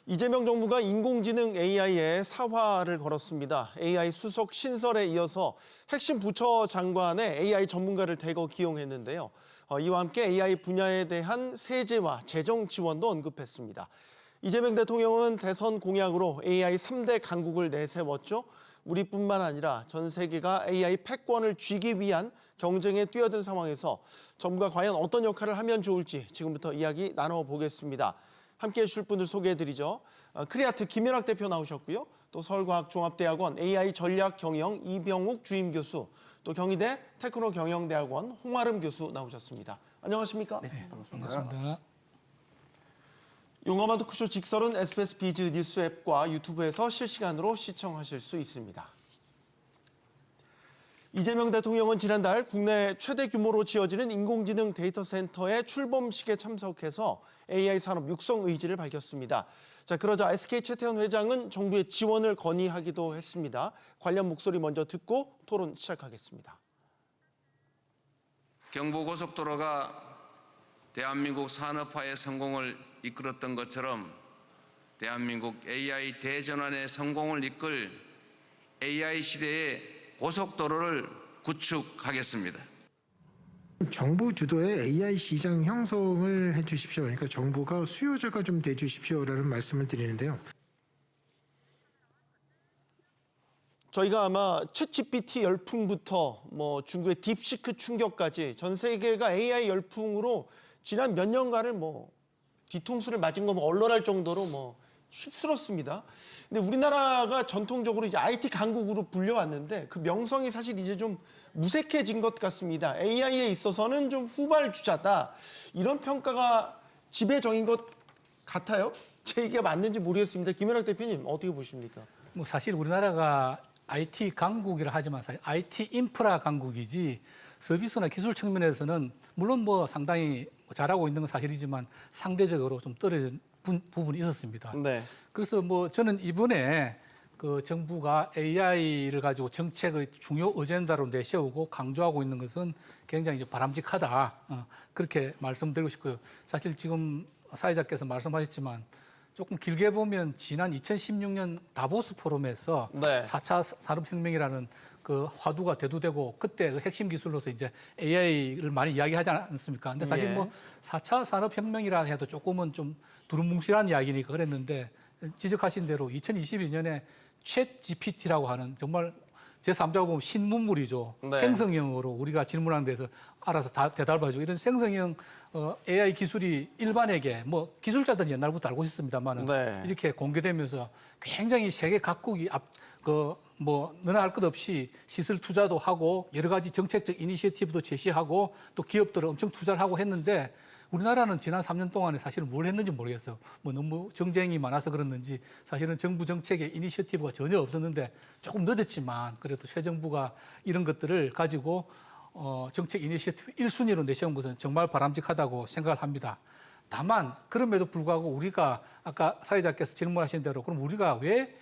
이재명 정부가 인공지능 AI에 사활을 걸었습니다. AI 수석 신설에 이어서 핵심 부처 장관의 AI 전문가를 대거 기용했는데요. 이와 함께 AI 분야에 대한 세제와 재정 지원도 언급했습니다. 이재명 대통령은 대선 공약으로 AI 3대 강국을 내세웠죠. 우리뿐만 아니라 전 세계가 AI 패권을 쥐기 위한 경쟁에 뛰어든 상황에서 정부가 과연 어떤 역할을 하면 좋을지 지금부터 이야기 나눠보겠습니다. 함께해 주실 분들 소개해드리죠. 크리아트 김연학 대표 나오셨고요. 또 서울과학종합대학원 AI 전략경영 이병욱 주임 교수, 또 경희대 테크노경영대학원 홍아름 교수 나오셨습니다. 안녕하십니까? 네, 반갑습니다. 용어만 토크쇼 직설은 SBS 비즈 뉴스 앱과 유튜브에서 실시간으로 시청하실 수 있습니다. 이재명 대통령은 지난달 국내 최대 규모로 지어지는 인공지능 데이터 센터의 출범식에 참석해서 AI 산업 육성 의지를 밝혔습니다. 그러자 SK 최태원 회장은 정부의 지원을 건의하기도 했습니다. 관련 목소리 먼저 듣고 토론 시작하겠습니다. 경부고속도로가 대한민국 산업화의 성공을 이끌었던 것처럼 대한민국 AI 대전환의 성공을 이끌 AI 시대의 고속도로를 구축하겠습니다. 정부 주도의 AI 시장 형성을 해주십시오. 그러니까 정부가 수요자가 좀 돼주십시오라는 말씀을 드리는데요. 저희가 아마 챗GPT 열풍부터 중국의 딥시크 충격까지 전 세계가 AI 열풍으로 지난 몇 년간을 뒤통수를 맞은 거 언론할 정도로 휩쓸었습니다. 근데 우리나라가 전통적으로 이제 IT 강국으로 불려왔는데 그 명성이 사실 이제 좀 무색해진 것 같습니다. AI에 있어서는 좀 후발주자다. 이런 평가가 지배적인 것 같아요. 제 얘기가 맞는지 모르겠습니다. 김연학 대표님 어떻게 보십니까? 사실 우리나라가 IT 강국이라 하지만 사실 IT 인프라 강국이지 서비스나 기술 측면에서는 물론 상당히 잘하고 있는 건 사실이지만 상대적으로 좀 떨어진 부분이 있었습니다. 네. 그래서 저는 이번에 그 정부가 AI를 가지고 정책의 중요 어젠다로 내세우고 강조하고 있는 것은 굉장히 이제 바람직하다. 그렇게 말씀드리고 싶고요. 사실 지금 사회자께서 말씀하셨지만 조금 길게 보면 지난 2016년 다보스 포럼에서 네. 4차 산업혁명이라는 그 화두가 대두되고 그때 그 핵심 기술로서 이제 AI를 많이 이야기하지 않습니까? 근데 사실 4차 산업혁명이라 해도 조금은 좀 두루뭉실한 이야기니까 그랬는데 지적하신 대로 2022년에 챗 GPT라고 하는 정말 제3자가 보면 신문물이죠. 네. 생성형으로 우리가 질문하는 데서 알아서 다 대답해주고 이런 생성형 AI 기술이 일반에게 기술자들은 옛날부터 알고 있었습니다만 네. 이렇게 공개되면서 굉장히 세계 각국이 너나 할 것 없이 시설 투자도 하고 여러 가지 정책적 이니시어티브도 제시하고 또 기업들은 엄청 투자를 하고 했는데 우리나라는 지난 3년 동안에 사실은 뭘 했는지 모르겠어요. 너무 정쟁이 많아서 그랬는지 사실은 정부 정책에 이니시어티브가 전혀 없었는데 조금 늦었지만 그래도 새 정부가 이런 것들을 가지고 정책 이니시어티브 1순위로 내세운 것은 정말 바람직하다고 생각을 합니다. 다만 그럼에도 불구하고 우리가 아까 사회자께서 질문하신 대로 그럼 우리가 왜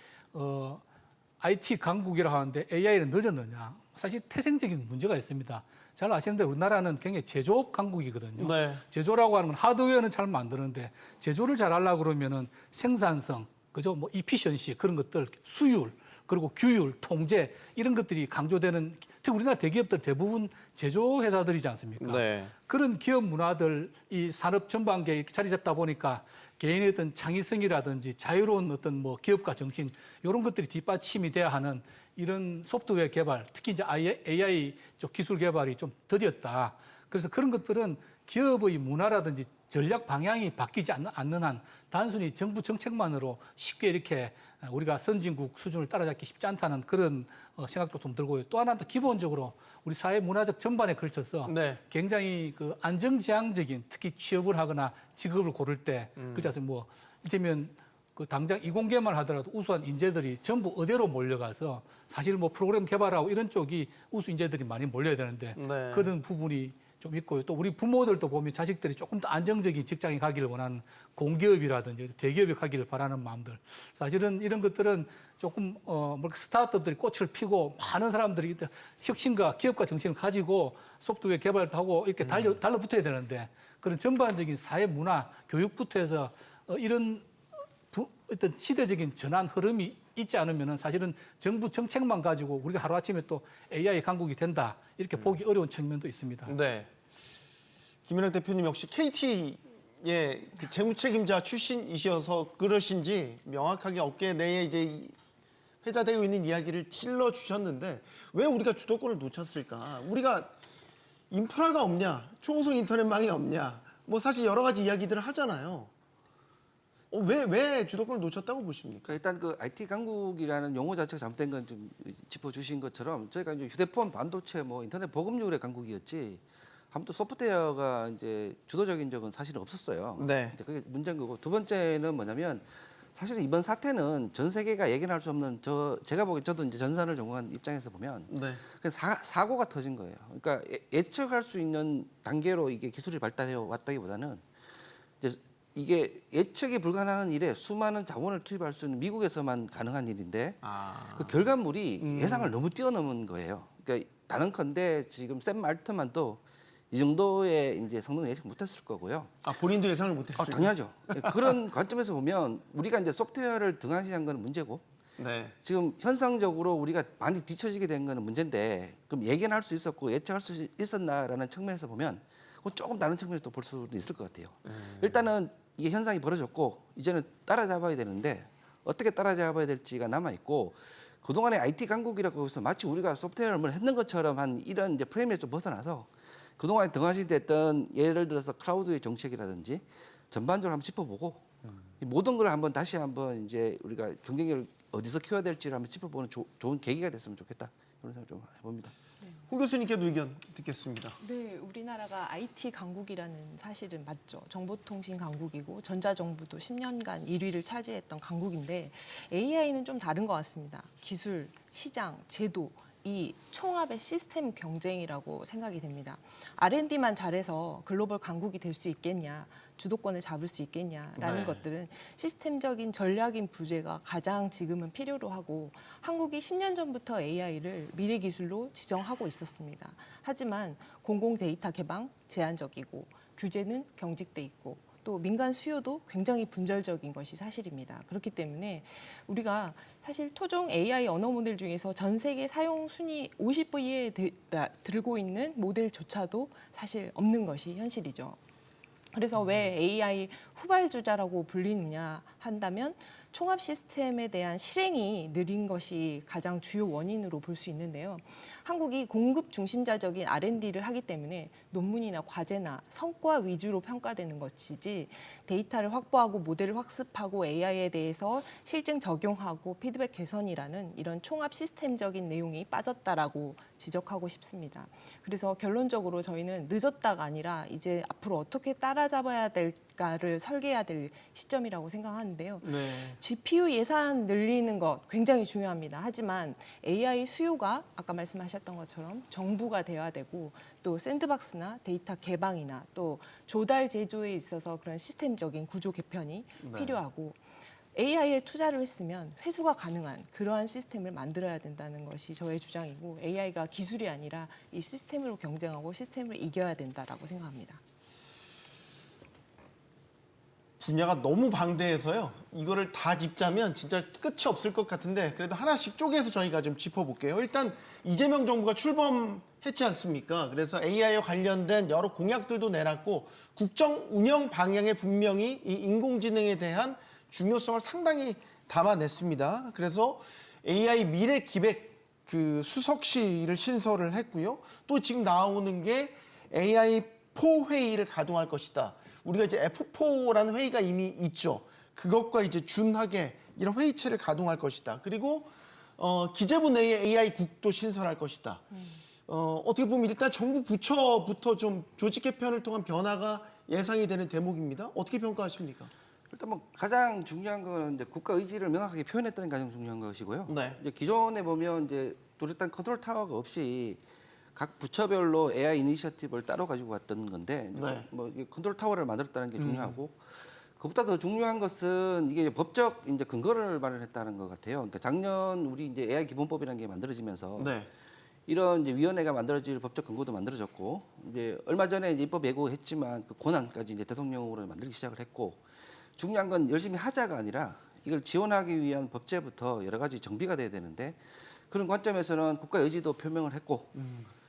IT 강국이라고 하는데 AI는 늦었느냐. 사실 태생적인 문제가 있습니다. 잘 아시는데 우리나라는 굉장히 제조업 강국이거든요. 네. 제조라고 하는 건 하드웨어는 잘 만드는데 제조를 잘 하려고 그러면은 생산성, 그죠? 이피션시 그런 것들, 수율, 그리고 규율, 통제 이런 것들이 강조되는 특히 우리나라 대기업들 대부분 제조 회사들이지 않습니까? 네. 그런 기업 문화들 이 산업 전반계에 자리 잡다 보니까 개인의 어떤 창의성이라든지 자유로운 어떤 기업가 정신 이런 것들이 뒷받침이 돼야 하는 이런 소프트웨어 개발, 특히 이제 AI 쪽 기술 개발이 좀 더뎠다. 그래서 그런 것들은 기업의 문화라든지 전략 방향이 바뀌지 않는 한 단순히 정부 정책만으로 쉽게 이렇게 우리가 선진국 수준을 따라잡기 쉽지 않다는 그런 생각도 좀 들고요. 또 하나는 기본적으로 우리 사회 문화적 전반에 걸쳐서 네. 굉장히 그 안정지향적인 특히 취업을 하거나 직업을 고를 때 그렇지 않습니까? 이를테면 그 당장 이공계만 하더라도 우수한 인재들이 전부 의대로 몰려가서 사실 프로그램 개발하고 이런 쪽이 우수 인재들이 많이 몰려야 되는데 네. 그런 부분이 좀 있고요. 또 우리 부모들도 보면 자식들이 조금 더 안정적인 직장에 가기를 원하는 공기업이라든지 대기업에 가기를 바라는 마음들. 사실은 이런 것들은 조금 스타트업들이 꽃을 피고 많은 사람들이 혁신과 기업가 정신을 가지고 소프트웨어 개발도 하고 이렇게 달라붙어야 되는데 그런 전반적인 사회 문화, 교육부터 해서 이런 어떤 시대적인 전환 흐름이 있지 않으면은 사실은 정부 정책만 가지고 우리가 하루아침에 또 AI 강국이 된다 이렇게 보기 어려운 측면도 있습니다. 네. 김연학 대표님 역시 KT의 그 재무 책임자 출신이셔서 그러신지 명확하게 어깨 내에 이제 회자되고 있는 이야기를 찔러 주셨는데 왜 우리가 주도권을 놓쳤을까? 우리가 인프라가 없냐? 초고속 인터넷망이 없냐? 뭐 사실 여러 가지 이야기들을 하잖아요. 왜 주도권을 놓쳤다고 보십니까? 그러니까 일단 그 IT 강국이라는 용어 자체가 잘못된 건 좀 짚어주신 것처럼 저희가 이제 휴대폰, 반도체, 뭐 인터넷 보급률의 강국이었지 아무튼 소프트웨어가 이제 주도적인 적은 사실은 없었어요. 네. 이제 그게 문제인 거고 두 번째는 뭐냐면 사실은 이번 사태는 전 세계가 예견할 수 없는 제가 보기엔 저도 이제 전산을 전공한 입장에서 보면 네. 그냥 사고가 터진 거예요. 그러니까 예측할 수 있는 단계로 이게 기술이 발달해 왔다기보다는 이제 이게 예측이 불가능한 일에 수많은 자원을 투입할 수 있는 미국에서만 가능한 일인데 그 결과물이 예상을 너무 뛰어넘은 거예요. 그러니까 단언컨대 지금 샘 알트만도 이 정도의 이제 성능 예측 못했을 거고요. 본인도 예상을 못했어요. 당연하죠. 그런 관점에서 보면 우리가 이제 소프트웨어를 등한시한 건 문제고 네. 지금 현상적으로 우리가 많이 뒤처지게 된 거는 문제인데 그럼 예견할 수 있었고 예측할 수 있었나라는 측면에서 보면 그건 조금 다른 측면에서 또 볼 수도 있을 것 같아요. 일단은 이게 현상이 벌어졌고 이제는 따라잡아야 되는데 어떻게 따라잡아야 될지가 남아 있고 그동안의 IT 강국이라고 해서 마치 우리가 소프트웨어를 했는 것처럼 한 이런 이제 프레임에 좀 벗어나서 그동안에 등한시됐던 예를 들어서 클라우드의 정책이라든지 전반적으로 한번 짚어보고 이 모든 걸 한번 다시 한번 이제 우리가 경쟁력을 어디서 키워야 될지를 한번 짚어보는 좋은 계기가 됐으면 좋겠다 이런 생각 좀 해봅니다. 홍 교수님께도 의견 듣겠습니다. 네, 우리나라가 IT 강국이라는 사실은 맞죠. 정보통신 강국이고 전자정부도 10년간 1위를 차지했던 강국인데 AI는 좀 다른 것 같습니다. 기술, 시장, 제도 이 총합의 시스템 경쟁이라고 생각이 됩니다. R&D만 잘해서 글로벌 강국이 될 수 있겠냐, 주도권을 잡을 수 있겠냐라는 네. 것들은 시스템적인 전략인 부재가 가장 지금은 필요로 하고 한국이 10년 전부터 AI를 미래 기술로 지정하고 있었습니다. 하지만 공공 데이터 개방 제한적이고 규제는 경직돼 있고 또 민간 수요도 굉장히 분절적인 것이 사실입니다. 그렇기 때문에 우리가 사실 토종 AI 언어 모델 중에서 전 세계 사용 순위 50위에 들고 있는 모델조차도 사실 없는 것이 현실이죠. 그래서 왜 AI 후발주자라고 불리느냐 한다면 총합 시스템에 대한 실행이 느린 것이 가장 주요 원인으로 볼 수 있는데요. 한국이 공급 중심자적인 R&D를 하기 때문에 논문이나 과제나 성과 위주로 평가되는 것이지 데이터를 확보하고 모델을 학습하고 AI에 대해서 실증 적용하고 피드백 개선이라는 이런 총합 시스템적인 내용이 빠졌다라고 지적하고 싶습니다. 그래서 결론적으로 저희는 늦었다가 아니라 이제 앞으로 어떻게 따라잡아야 될까를 설계해야 될 시점이라고 생각하는데요. 네. GPU 예산 늘리는 것 굉장히 중요합니다. 하지만 AI 수요가 아까 말씀하셨던 것처럼 정부가 돼야 되고 또 샌드박스나 데이터 개방이나 또 조달 제조에 있어서 그런 시스템적인 구조 개편이 필요하고 AI에 투자를 했으면 회수가 가능한 그러한 시스템을 만들어야 된다는 것이 저의 주장이고 AI가 기술이 아니라 이 시스템으로 경쟁하고 시스템을 이겨야 된다라고 생각합니다. 분야가 너무 방대해서요. 이거를 다 짚자면 진짜 끝이 없을 것 같은데 그래도 하나씩 쪼개서 저희가 좀 짚어볼게요. 일단 이재명 정부가 출범했지 않습니까? 그래서 AI와 관련된 여러 공약들도 내놨고 국정 운영 방향에 분명히 이 인공지능에 대한 중요성을 상당히 담아냈습니다. 그래서 AI 미래 기획 그 수석실을 신설을 했고요. 또 지금 나오는 게 AI4 회의를 가동할 것이다. 우리가 이제 F4라는 회의가 이미 있죠. 그것과 이제 준하게 이런 회의체를 가동할 것이다. 그리고 기재부 내에 AI국도 신설할 것이다. 어떻게 보면 일단 정부 부처부터 좀 조직 개편을 통한 변화가 예상이 되는 대목입니다. 어떻게 평가하십니까? 일단 뭐 가장 중요한 거는 이제 국가 의지를 명확하게 표현했다는 게 가장 중요한 것이고요. 네. 이제 기존에 보면 이제 뚜렷한 컨트롤 타워가 없이 각 부처별로 AI 이니셔티브를 따로 가지고 왔던 건데 네. 뭐 이게 컨트롤 타워를 만들었다는 게 중요하고 그보다 더 중요한 것은 이게 법적 이제 근거를 마련했다는 것 같아요. 그러니까 작년 우리 이제 AI 기본법이라는 게 만들어지면서 네. 이런 이제 위원회가 만들어질 법적 근거도 만들어졌고 이제 얼마 전에 이제 입법 예고했지만 그 권한까지 이제 대통령으로 만들기 시작을 했고 중요한 건 열심히 하자가 아니라 이걸 지원하기 위한 법제부터 여러 가지 정비가 돼야 되는데 그런 관점에서는 국가 의지도 표명을 했고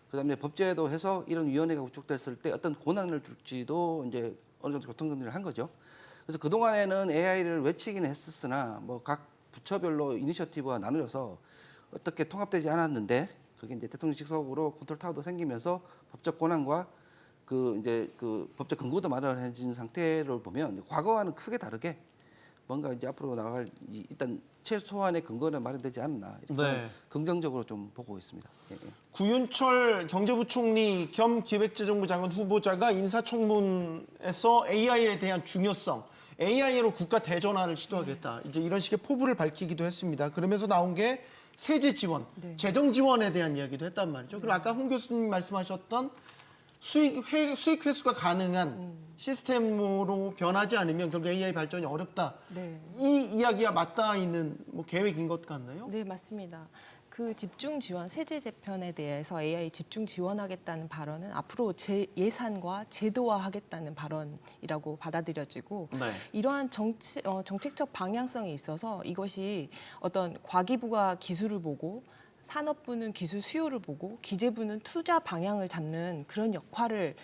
그다음에 법제도 해서 이런 위원회가 구축됐을 때 어떤 권한을 줄지도 이제 어느 정도 교통정리를 한 거죠. 그래서 그 동안에는 AI를 외치기는 했었으나 뭐 각 부처별로 이니셔티브가 나누어서 어떻게 통합되지 않았는데 그게 이제 대통령 직속으로 컨트롤 타워도 생기면서 법적 권한과 그 법적 근거도 마련해진 상태를 보면 과거와는 크게 다르게 뭔가 이제 앞으로 나갈 일단 최소한의 근거는 마련되지 않나 이렇게 네. 긍정적으로 좀 보고 있습니다. 예, 예. 구윤철 경제부총리 겸 기획재정부 장관 후보자가 인사청문에서 AI에 대한 중요성, AI로 국가 대전환을 시도하겠다. 이제 이런 식의 포부를 밝히기도 했습니다. 그러면서 나온 게 세제 지원, 네. 재정 지원에 대한 이야기도 했단 말이죠. 그리고 아까 홍 교수님 말씀하셨던 수익 회수가 가능한 시스템으로 변하지 않으면 결국 AI 발전이 어렵다. 네. 이 이야기와 맞닿아 있는 뭐 계획인 것 같나요? 네, 맞습니다. 그 집중 지원, 세제 재편에 대해서 AI 집중 지원하겠다는 발언은 앞으로 예산과 제도화하겠다는 발언이라고 받아들여지고 네. 이러한 정책적 방향성에 있어서 이것이 어떤 과기부가 기술을 보고 산업부는 기술 수요를 보고 기재부는 투자 방향을 잡는 그런 역할을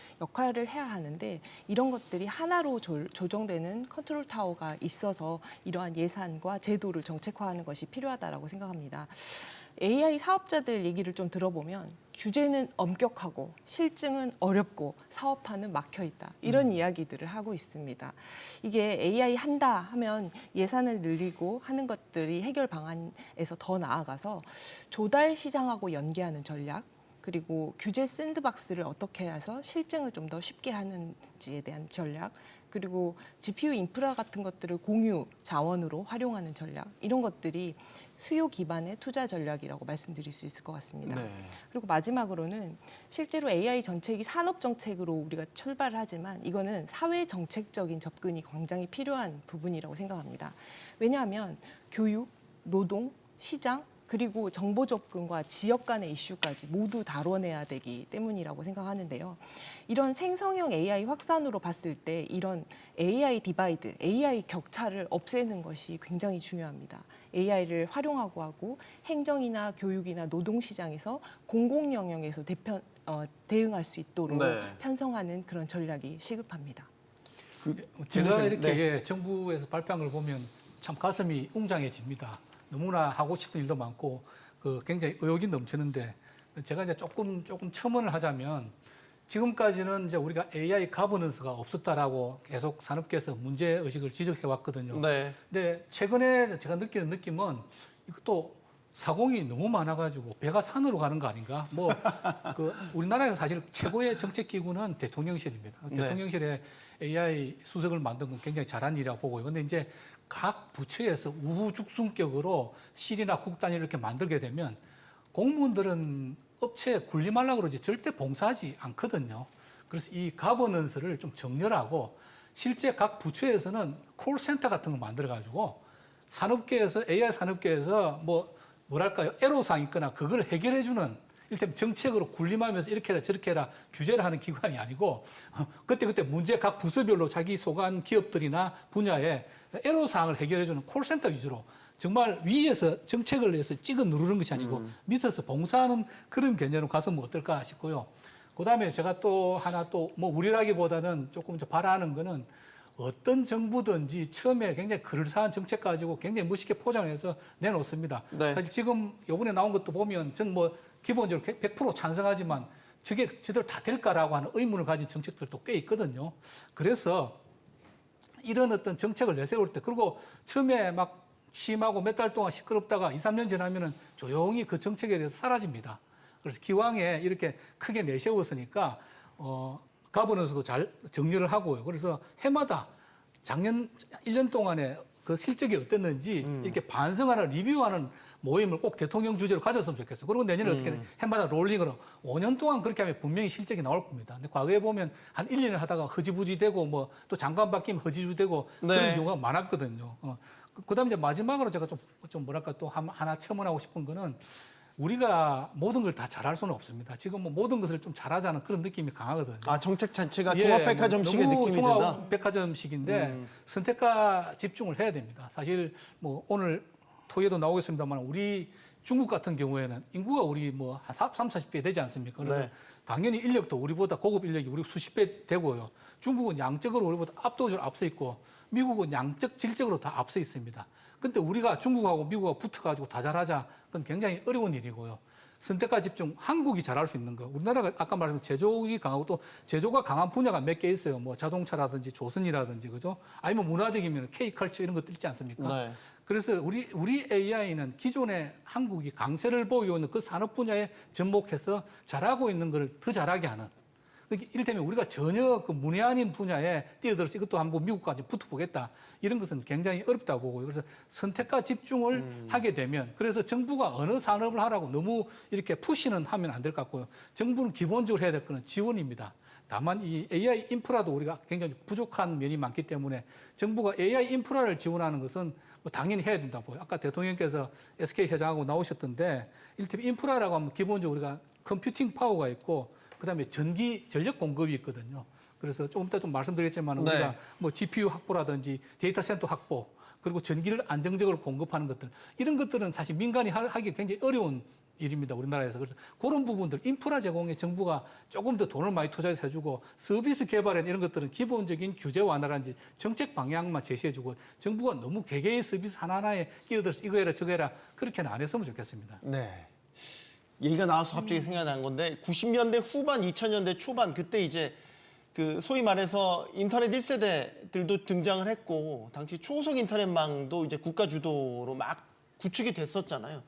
해야 하는데 이런 것들이 하나로 조정되는 컨트롤 타워가 있어서 이러한 예산과 제도를 정책화하는 것이 필요하다라고 생각합니다. AI 사업자들 얘기를 좀 들어보면 규제는 엄격하고 실증은 어렵고 사업화는 막혀 있다. 이런 이야기들을 하고 있습니다. 이게 AI 한다 하면 예산을 늘리고 하는 것들이 해결 방안에서 더 나아가서 조달 시장하고 연계하는 전략 그리고 규제 샌드박스를 어떻게 해서 실증을 좀 더 쉽게 하는지에 대한 전략 그리고 GPU 인프라 같은 것들을 공유 자원으로 활용하는 전략 이런 것들이 수요 기반의 투자 전략이라고 말씀드릴 수 있을 것 같습니다. 네. 그리고 마지막으로는 실제로 AI 정책이 산업 정책으로 우리가 출발을 하지만 이거는 사회 정책적인 접근이 굉장히 필요한 부분이라고 생각합니다. 왜냐하면 교육, 노동, 시장 그리고 정보 접근과 지역 간의 이슈까지 모두 다뤄내야 되기 때문이라고 생각하는데요. 이런 생성형 AI 확산으로 봤을 때 이런 AI 디바이드, AI 격차를 없애는 것이 굉장히 중요합니다. AI를 활용하고 하고 행정이나 교육이나 노동시장에서 공공 영역에서 대응할 수 있도록 네. 편성하는 그런 전략이 시급합니다. 제가 이렇게 네. 정부에서 발표한 걸 보면 참 가슴이 웅장해집니다. 너무나 하고 싶은 일도 많고 굉장히 의욕이 넘치는데 제가 이제 조금 첨언을 하자면 지금까지는 이제 우리가 AI 가버넌스가 없었다라고 계속 산업계에서 문제 의식을 지적해 왔거든요. 네. 근데 최근에 제가 느끼는 느낌은 이것도 사공이 너무 많아가지고 배가 산으로 가는 거 아닌가? 우리나라에서 사실 최고의 정책 기구는 대통령실입니다. 네. 대통령실에 AI 수석을 만든 건 굉장히 잘한 일이라고 보고요. 근데 이제 각 부처에서 우후죽순격으로 실이나 국단위를 이렇게 만들게 되면 공무원들은 업체에 군림하려고 그러지 절대 봉사하지 않거든요. 그래서 이 가버넌스를 좀 정렬하고 실제 각 부처에서는 콜센터 같은 거 만들어가지고 산업계에서 AI 산업계에서 뭐랄까요 애로사항 있거나 그걸 해결해주는 일테면 정책으로 군림하면서 이렇게 해라 저렇게 해라 규제를 하는 기관이 아니고 그때 문제 각 부서별로 자기 소관 기업들이나 분야에 애로사항을 해결해주는 콜센터 위주로 정말 위에서 정책을 내서 찍어 누르는 것이 아니고 밑에서 봉사하는 그런 개념으로 가서면 어떨까 싶고요. 그다음에 제가 또 하나 우리라기보다는 조금 이제 바라는 거는 어떤 정부든지 처음에 굉장히 그럴싸한 정책 가지고 굉장히 멋있게 포장해서 내놓습니다. 네. 사실 지금 이번에 나온 것도 보면 전 기본적으로 100% 찬성하지만 저게 제대로 다 될까라고 하는 의문을 가진 정책들도 꽤 있거든요. 그래서 이런 어떤 정책을 내세울 때 그리고 처음에 막 취임하고 몇 달 동안 시끄럽다가 2, 3년 지나면은 조용히 그 정책에 대해서 사라집니다. 그래서 기왕에 이렇게 크게 내세웠으니까 가버넌스도 잘 정리를 하고요. 그래서 해마다 작년 1년 동안에 그 실적이 어땠는지 이렇게 반성하는 리뷰하는 모임을 꼭 대통령 주제로 가졌으면 좋겠어요. 그리고 내년에 어떻게 해마다 롤링으로 5년 동안 그렇게 하면 분명히 실적이 나올 겁니다. 근데 과거에 보면 한 1, 2년 하다가 허지부지 되고 또 장관 바뀌면 허지부지 되고 네. 그런 경우가 많았거든요. 그다음에 이제 마지막으로 제가 좀 뭐랄까 또 하나 첨언하고 싶은 거는 우리가 모든 걸 다 잘할 수는 없습니다. 지금 뭐 모든 것을 좀 잘하자는 그런 느낌이 강하거든요. 아, 정책 자체가 예, 종합백화점식의 너무 느낌이 든다. 종합백화점식인데 선택과 집중을 해야 됩니다. 사실 뭐 오늘 토의에도 나오겠습니다만 우리 중국 같은 경우에는 인구가 우리 뭐 한 30, 40배 되지 않습니까? 그래서 네. 당연히 인력도 우리보다 고급 인력이 우리 수십 배 되고요. 중국은 양적으로 우리보다 압도적으로 앞서 있고 미국은 양적, 질적으로 다 앞서 있습니다. 근데 우리가 중국하고 미국하고 붙어가지고 다 잘하자, 그건 굉장히 어려운 일이고요. 선택과 집중, 한국이 잘할 수 있는 거. 우리나라가 아까 말씀드린 제조업이 강하고 또 제조가 강한 분야가 몇 개 있어요. 뭐 자동차라든지 조선이라든지, 그죠? 아니면 문화적이면 K컬처 이런 것들 있지 않습니까? 네. 그래서 우리 AI는 기존에 한국이 강세를 보이고 있는 그 산업 분야에 접목해서 잘하고 있는 걸 더 잘하게 하는. 그러니까 이를테면 우리가 전혀 그 문외한인 분야에 뛰어들어서 이것도 한번 미국까지 붙어보겠다. 이런 것은 굉장히 어렵다고 보고요. 그래서 선택과 집중을 하게 되면 그래서 정부가 어느 산업을 하라고 너무 이렇게 푸시는 하면 안 될 것 같고요. 정부는 기본적으로 해야 될 거는 지원입니다. 다만 이 AI 인프라도 우리가 굉장히 부족한 면이 많기 때문에 정부가 AI 인프라를 지원하는 것은 뭐 당연히 해야 된다고 보여요. 아까 대통령께서 SK 회장하고 나오셨던데 이를테면 인프라라고 하면 기본적으로 우리가 컴퓨팅 파워가 있고 그다음에 전력 공급이 있거든요. 그래서 조금 이따 좀 말씀드리겠지만 네. 우리가 뭐 GPU 확보라든지 데이터 센터 확보 그리고 전기를 안정적으로 공급하는 것들 이런 것들은 사실 민간이 하기 굉장히 어려운 일입니다. 우리나라에서. 그래서 그런 부분들 인프라 제공에 정부가 조금 더 돈을 많이 투자해주고 서비스 개발에 이런 것들은 기본적인 규제 완화라든지 정책 방향만 제시해주고 정부가 너무 개개의 서비스 하나하나에 끼어들어서 이거 해라 저거 해라 그렇게는 안 했으면 좋겠습니다. 네. 얘기가 나와서 갑자기 생각난 건데 90년대 후반, 2000년대 초반 그때 이제 그 소위 말해서 인터넷 1세대들도 등장을 했고 당시 초고속 인터넷망도 이제 국가 주도로 막 구축이 됐었잖아요.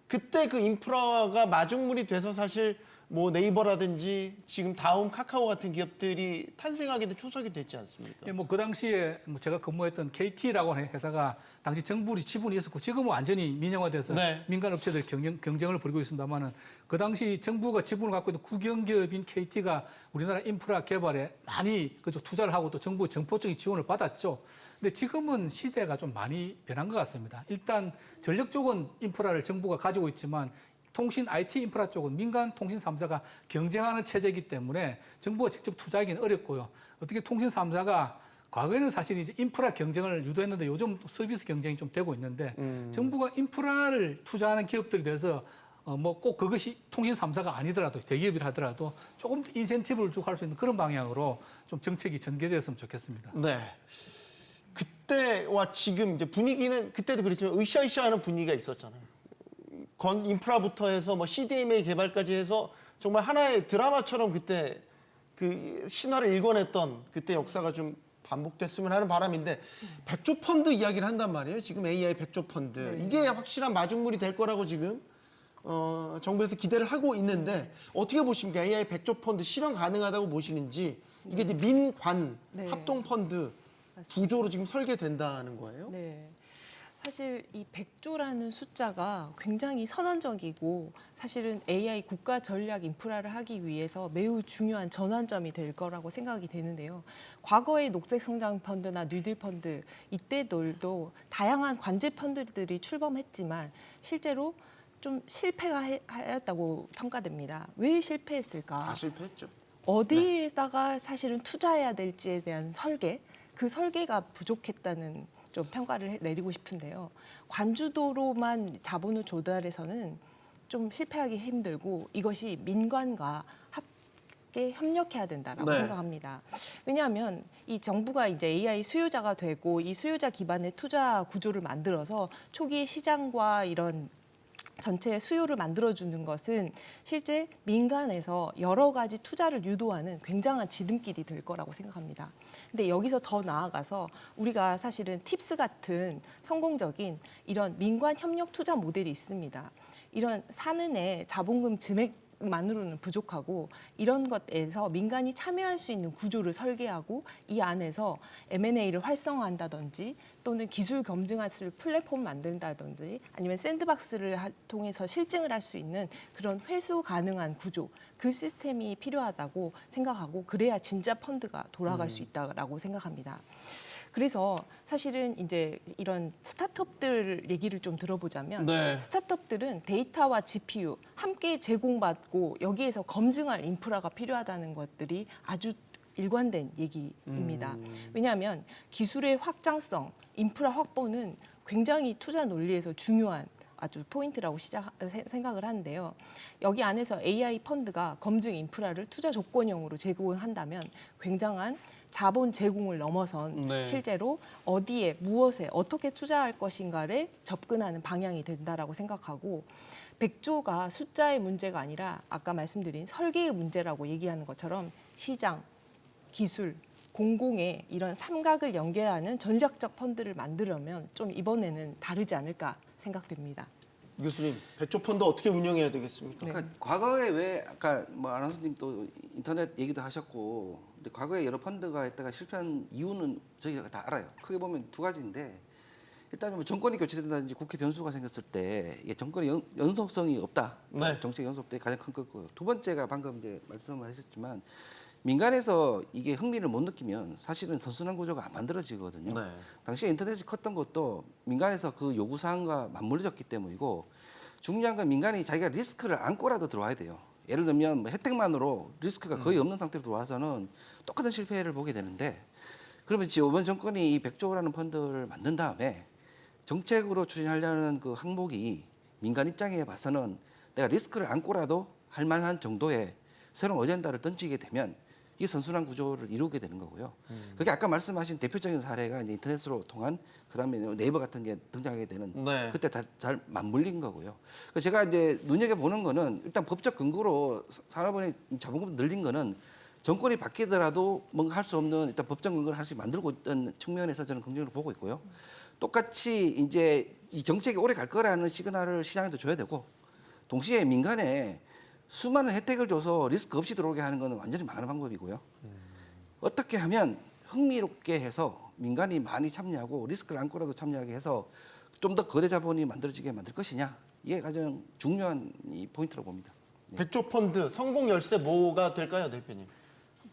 그때 그 인프라가 마중물이 돼서 사실 뭐 네이버라든지 지금 다음, 카카오 같은 기업들이 탄생하게 된 초석이 됐지 않습니까? 예, 뭐 그 당시에 뭐 제가 근무했던 KT라고 하는 회사가 당시 정부의 지분이 있었고 지금은 완전히 민영화돼서 네. 민간 업체들이 경쟁을 벌이고 있습니다만은 그 당시 정부가 지분을 갖고 있는 국영기업인 KT가 우리나라 인프라 개발에 많이 그죠 투자를 하고 또 정부 정포적인 지원을 받았죠. 근데 지금은 시대가 좀 많이 변한 것 같습니다. 일단 전력 쪽은 인프라를 정부가 가지고 있지만 통신 IT 인프라 쪽은 민간 통신 3사가 경쟁하는 체제이기 때문에 정부가 직접 투자하기는 어렵고요. 어떻게 통신 3사가 과거에는 사실 이제 인프라 경쟁을 유도했는데 요즘 서비스 경쟁이 좀 되고 있는데 정부가 인프라를 투자하는 기업들에 대해서 뭐 꼭 그것이 통신 3사가 아니더라도 대기업이라 하더라도 조금 더 인센티브를 주고 할 수 있는 그런 방향으로 좀 정책이 전개되었으면 좋겠습니다. 네. 그때와 지금 이제 분위기는 그때도 그랬지만 으쌰으쌰하는 분위기가 있었잖아요. 건 인프라부터 해서 뭐 CDMA 개발까지 해서 정말 하나의 드라마처럼 그때 그 신화를 일궈냈던 그때 역사가 좀 반복됐으면 하는 바람인데 100조 펀드 이야기를 한단 말이에요. 지금 AI 100조 펀드. 이게 확실한 마중물이 될 거라고 지금 정부에서 기대를 하고 있는데 어떻게 보십니까? AI 100조 펀드 실현 가능하다고 보시는지 이게 이제 민관 네. 합동 펀드 구조로 지금 설계된다는 거예요? 네. 사실 이 100조라는 숫자가 굉장히 선언적이고 사실은 AI 국가 전략 인프라를 하기 위해서 매우 중요한 전환점이 될 거라고 생각이 되는데요. 과거의 녹색 성장 펀드나 뉴딜 펀드 이때들도 다양한 관제 펀드들이 출범했지만 실제로 좀 실패가 하였다고 평가됩니다. 왜 실패했을까? 다 실패했죠. 어디에다가 사실은 투자해야 될지에 대한 설계, 그 설계가 부족했다는 좀 평가를 내리고 싶은데요. 관주도로만 자본을 조달해서는 좀 실패하기 힘들고 이것이 민관과 함께 협력해야 된다라고 네. 생각합니다. 왜냐하면 이 정부가 이제 AI 수요자가 되고 이 수요자 기반의 투자 구조를 만들어서 초기에 시장과 이런 전체 수요를 만들어주는 것은 실제 민간에서 여러 가지 투자를 유도하는 굉장한 지름길이 될 거라고 생각합니다. 근데 여기서 더 나아가서 우리가 사실은 팁스 같은 성공적인 이런 민관 협력 투자 모델이 있습니다. 이런 사는의 자본금 증액만으로는 부족하고 이런 것에서 민간이 참여할 수 있는 구조를 설계하고 이 안에서 M&A를 활성화한다든지 또는 기술 검증할 수 있는 플랫폼을 만든다든지 아니면 샌드박스를 통해서 실증을 할 수 있는 그런 회수 가능한 구조 그 시스템이 필요하다고 생각하고 그래야 진짜 펀드가 돌아갈 수 있다고 생각합니다. 그래서 사실은 이제 이런 스타트업들 얘기를 좀 들어보자면 네. 스타트업들은 데이터와 GPU 함께 제공받고 여기에서 검증할 인프라가 필요하다는 것들이 아주 일관된 얘기입니다. 왜냐하면 기술의 확장성, 인프라 확보는 굉장히 투자 논리에서 중요한 아주 포인트라고 생각을 하는데요. 여기 안에서 AI 펀드가 검증 인프라를 투자 조건형으로 제공한다면 굉장한 자본 제공을 넘어선 네. 실제로 어디에 무엇에 어떻게 투자할 것인가를 접근하는 방향이 된다라고 생각하고 100조가 숫자의 문제가 아니라 아까 말씀드린 설계의 문제라고 얘기하는 것처럼 시장, 기술, 공공의 이런 삼각을 연계하는 전략적 펀드를 만들려면 좀 이번에는 다르지 않을까 생각됩니다. 교수님, 100조 펀드 어떻게 운영해야 되겠습니까? 네. 그러니까 과거에 왜 아까 뭐 아나운서님 또 인터넷 얘기도 하셨고 근데 과거에 여러 펀드가 했다가 실패한 이유는 저희가 다 알아요. 크게 보면 두 가지인데 일단 뭐 정권이 교체된다든지 국회 변수가 생겼을 때 이게 정권의 연속성이 없다. 네. 정책 연속성이 가장 큰 거고요. 두 번째가 방금 이제 말씀을 하셨지만 민간에서 이게 흥미를 못 느끼면 사실은 선순환 구조가 안 만들어지거든요. 네. 당시에 인터넷이 컸던 것도 민간에서 그 요구 사항과 맞물려졌기 때문이고 중요한 건 민간이 자기가 리스크를 안고라도 들어와야 돼요. 예를 들면 뭐 혜택만으로 리스크가 거의 없는 상태로 들어와서는 똑같은 실패를 보게 되는데 그러면 지금 이번 정권이 이 100조라는 펀드를 만든 다음에 정책으로 추진하려는 그 항목이 민간 입장에 봐서는 내가 리스크를 안고라도 할 만한 정도의 새로운 어젠다를 던지게 되면 이게 선순환 구조를 이루게 되는 거고요. 그게 아까 말씀하신 대표적인 사례가 이제 인터넷으로 통한 그다음에 네이버 같은 게 등장하게 되는 네. 그때 다 잘 맞물린 거고요. 그래서 제가 이제 눈여겨 보는 거는 일단 법적 근거로 산업은행 자본금 늘린 거는 정권이 바뀌더라도 뭔가 할 수 없는 일단 법적 근거를 하나씩 만들고 있던 측면에서 저는 긍정적으로 보고 있고요. 똑같이 이제 이 정책이 오래 갈 거라는 시그널을 시장에도 줘야 되고 동시에 민간에 수많은 혜택을 줘서 리스크 없이 들어오게 하는 것은 완전히 망하는 방법이고요. 어떻게 하면 흥미롭게 해서 민간이 많이 참여하고 리스크를 안고라도 참여하게 해서 좀 더 거대 자본이 만들어지게 만들 것이냐. 이게 가장 중요한 이 포인트라고 봅니다. 100조 펀드 성공 열쇠 뭐가 될까요, 대표님?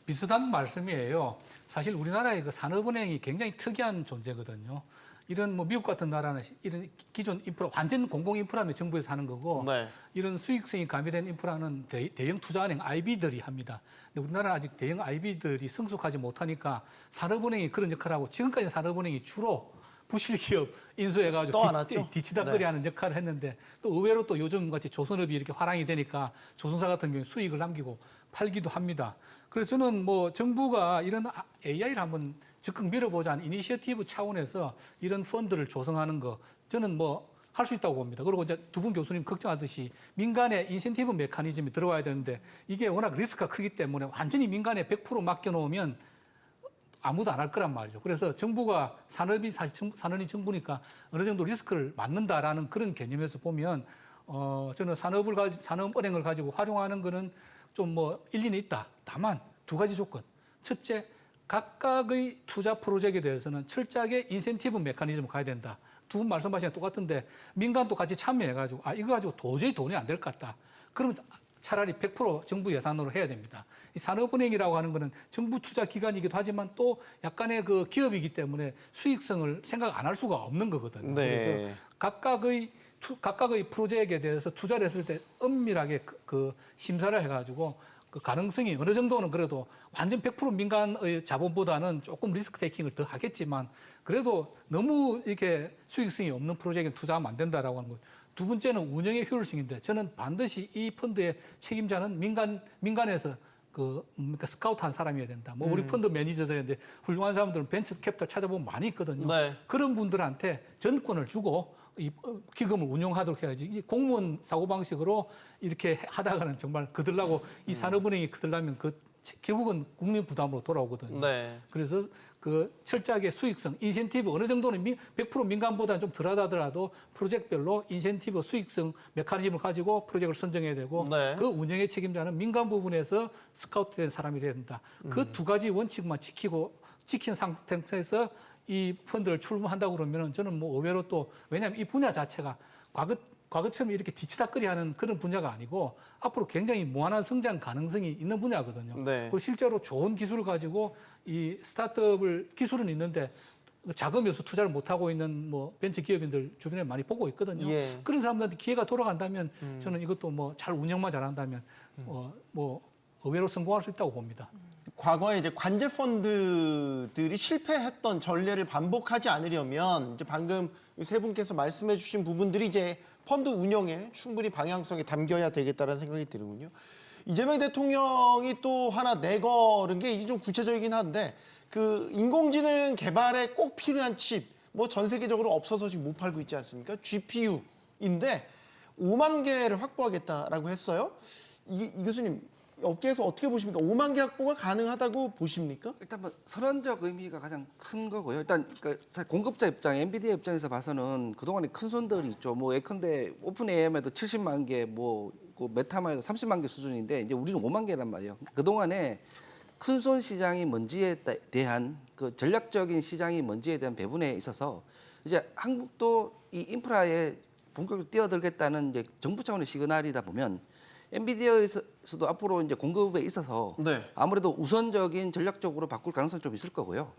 비슷한 말씀이에요. 사실 우리나라의 그 산업은행이 굉장히 특이한 존재거든요. 이런 뭐 미국 같은 나라는 이런 기존 인프라 완전 공공 인프라면 정부에서 하는 거고 네. 이런 수익성이 가미된 인프라는 대형 투자은행 IB들이 합니다. 근데 우리나라는 아직 대형 IB들이 성숙하지 못하니까 산업은행이 그런 역할을 하고 지금까지 산업은행이 주로 부실 기업 인수해가지고 떠안았죠? 뒤치다거리 네. 하는 역할을 했는데 또 의외로 또 요즘 같이 조선업이 이렇게 화랑이 되니까 조선사 같은 경우에 수익을 남기고 팔기도 합니다. 그래서 저는 뭐 정부가 이런 AI를 한번 적극 밀어보자는 이니셔티브 차원에서 이런 펀드를 조성하는 거 저는 뭐 할 수 있다고 봅니다. 그리고 이제 두 분 교수님 걱정하듯이 민간의 인센티브 메커니즘이 들어와야 되는데 이게 워낙 리스크가 크기 때문에 완전히 민간에 100% 맡겨놓으면 아무도 안 할 거란 말이죠. 그래서 정부가 산업이 사실 산업이 정부니까 어느 정도 리스크를 맡는다라는 그런 개념에서 보면 저는 산업은행을 가지고 활용하는 거는 좀 뭐 일리는 있다. 다만 두 가지 조건. 첫째, 각각의 투자 프로젝트에 대해서는 철저하게 인센티브 메커니즘을 가야 된다. 두 분 말씀하신 게 똑같은데 민간도 같이 참여해가지고 이거 가지고 도저히 돈이 안 될 것 같다. 그러면 차라리 100% 정부 예산으로 해야 됩니다. 이 산업은행이라고 하는 거는 정부 투자 기관이기도 하지만 또 약간의 그 기업이기 때문에 수익성을 생각 안 할 수가 없는 거거든요. 네. 그래서 각각의 프로젝트에 대해서 투자를 했을 때 엄밀하게 그 심사를 해가지고 그 가능성이 어느 정도는 그래도 완전 100% 민간의 자본보다는 조금 리스크 테이킹을 더 하겠지만 그래도 너무 이렇게 수익성이 없는 프로젝트에 투자하면 안 된다라고 하는 거. 두 번째는 운영의 효율성인데 저는 반드시 이 펀드의 책임자는 민간에서 스카우트한 사람이어야 된다. 뭐 우리 펀드 매니저들인데 훌륭한 사람들은 벤처 캐피탈 찾아보면 많이 있거든요. 네. 그런 분들한테 전권을 주고 이 기금을 운용하도록 해야지. 이 공무원 사고방식으로 이렇게 하다가는 정말 그들라고 이 산업은행이 그들라면 결국은 국민 부담으로 돌아오거든요. 네. 그래서 그 철저하게 수익성, 인센티브 어느 정도는 100% 민간보다는 좀 덜하더라도 프로젝트별로 인센티브 수익성 메커니즘을 가지고 프로젝트를 선정해야 되고 네. 그 운영의 책임자는 민간 부분에서 스카우트된 사람이 돼야 된다. 그 두 가지 원칙만 지킨 상태에서 이 펀드를 출범한다고 그러면 저는 뭐 의외로 또 왜냐하면 이 분야 자체가 과거처럼 이렇게 뒤치다거리하는 그런 분야가 아니고 앞으로 굉장히 무한한 성장 가능성이 있는 분야거든요. 네. 그리고 실제로 좋은 기술을 가지고 이 스타트업을 기술은 있는데 자금이어서 투자를 못 하고 있는 뭐 벤처 기업인들 주변에 많이 보고 있거든요. 예. 그런 사람들한테 기회가 돌아간다면 저는 이것도 뭐 잘 운영만 잘한다면 뭐 의외로 성공할 수 있다고 봅니다. 과거에 이제 관제 펀드들이 실패했던 전례를 반복하지 않으려면 이제 방금 세 분께서 말씀해주신 부분들이 이제 펀드 운영에 충분히 방향성에 담겨야 되겠다는 생각이 드는군요. 이재명 대통령이 또 하나 내걸은 게 이제 좀 구체적이긴 한데 그 인공지능 개발에 꼭 필요한 칩, 뭐 전 세계적으로 없어서 지금 못 팔고 있지 않습니까? GPU인데 5만 개를 확보하겠다라고 했어요. 이 교수님, 업계에서 어떻게 보십니까? 5만 개 확보가 가능하다고 보십니까? 일단 뭐 선언적 의미가 가장 큰 거고요. 일단 그 공급자 입장, 엔비디아 입장에서 봐서는 그동안에 큰 손들이 있죠. 뭐 예컨대 오픈 AI에도 70만 개, 그 메타마에도 30만 개 수준인데 이제 우리는 5만 개란 말이에요. 그동안에 큰 손 시장이 뭔지에 대한 그 전략적인 시장이 뭔지에 대한 배분에 있어서 이제 한국도 이 인프라에 본격적으로 뛰어들겠다는 이제 정부 차원의 시그널이다 보면 엔비디아에서도 앞으로 이제 공급에 있어서 네. 아무래도 우선적인 전략적으로 바꿀 가능성이 좀 있을 거고요.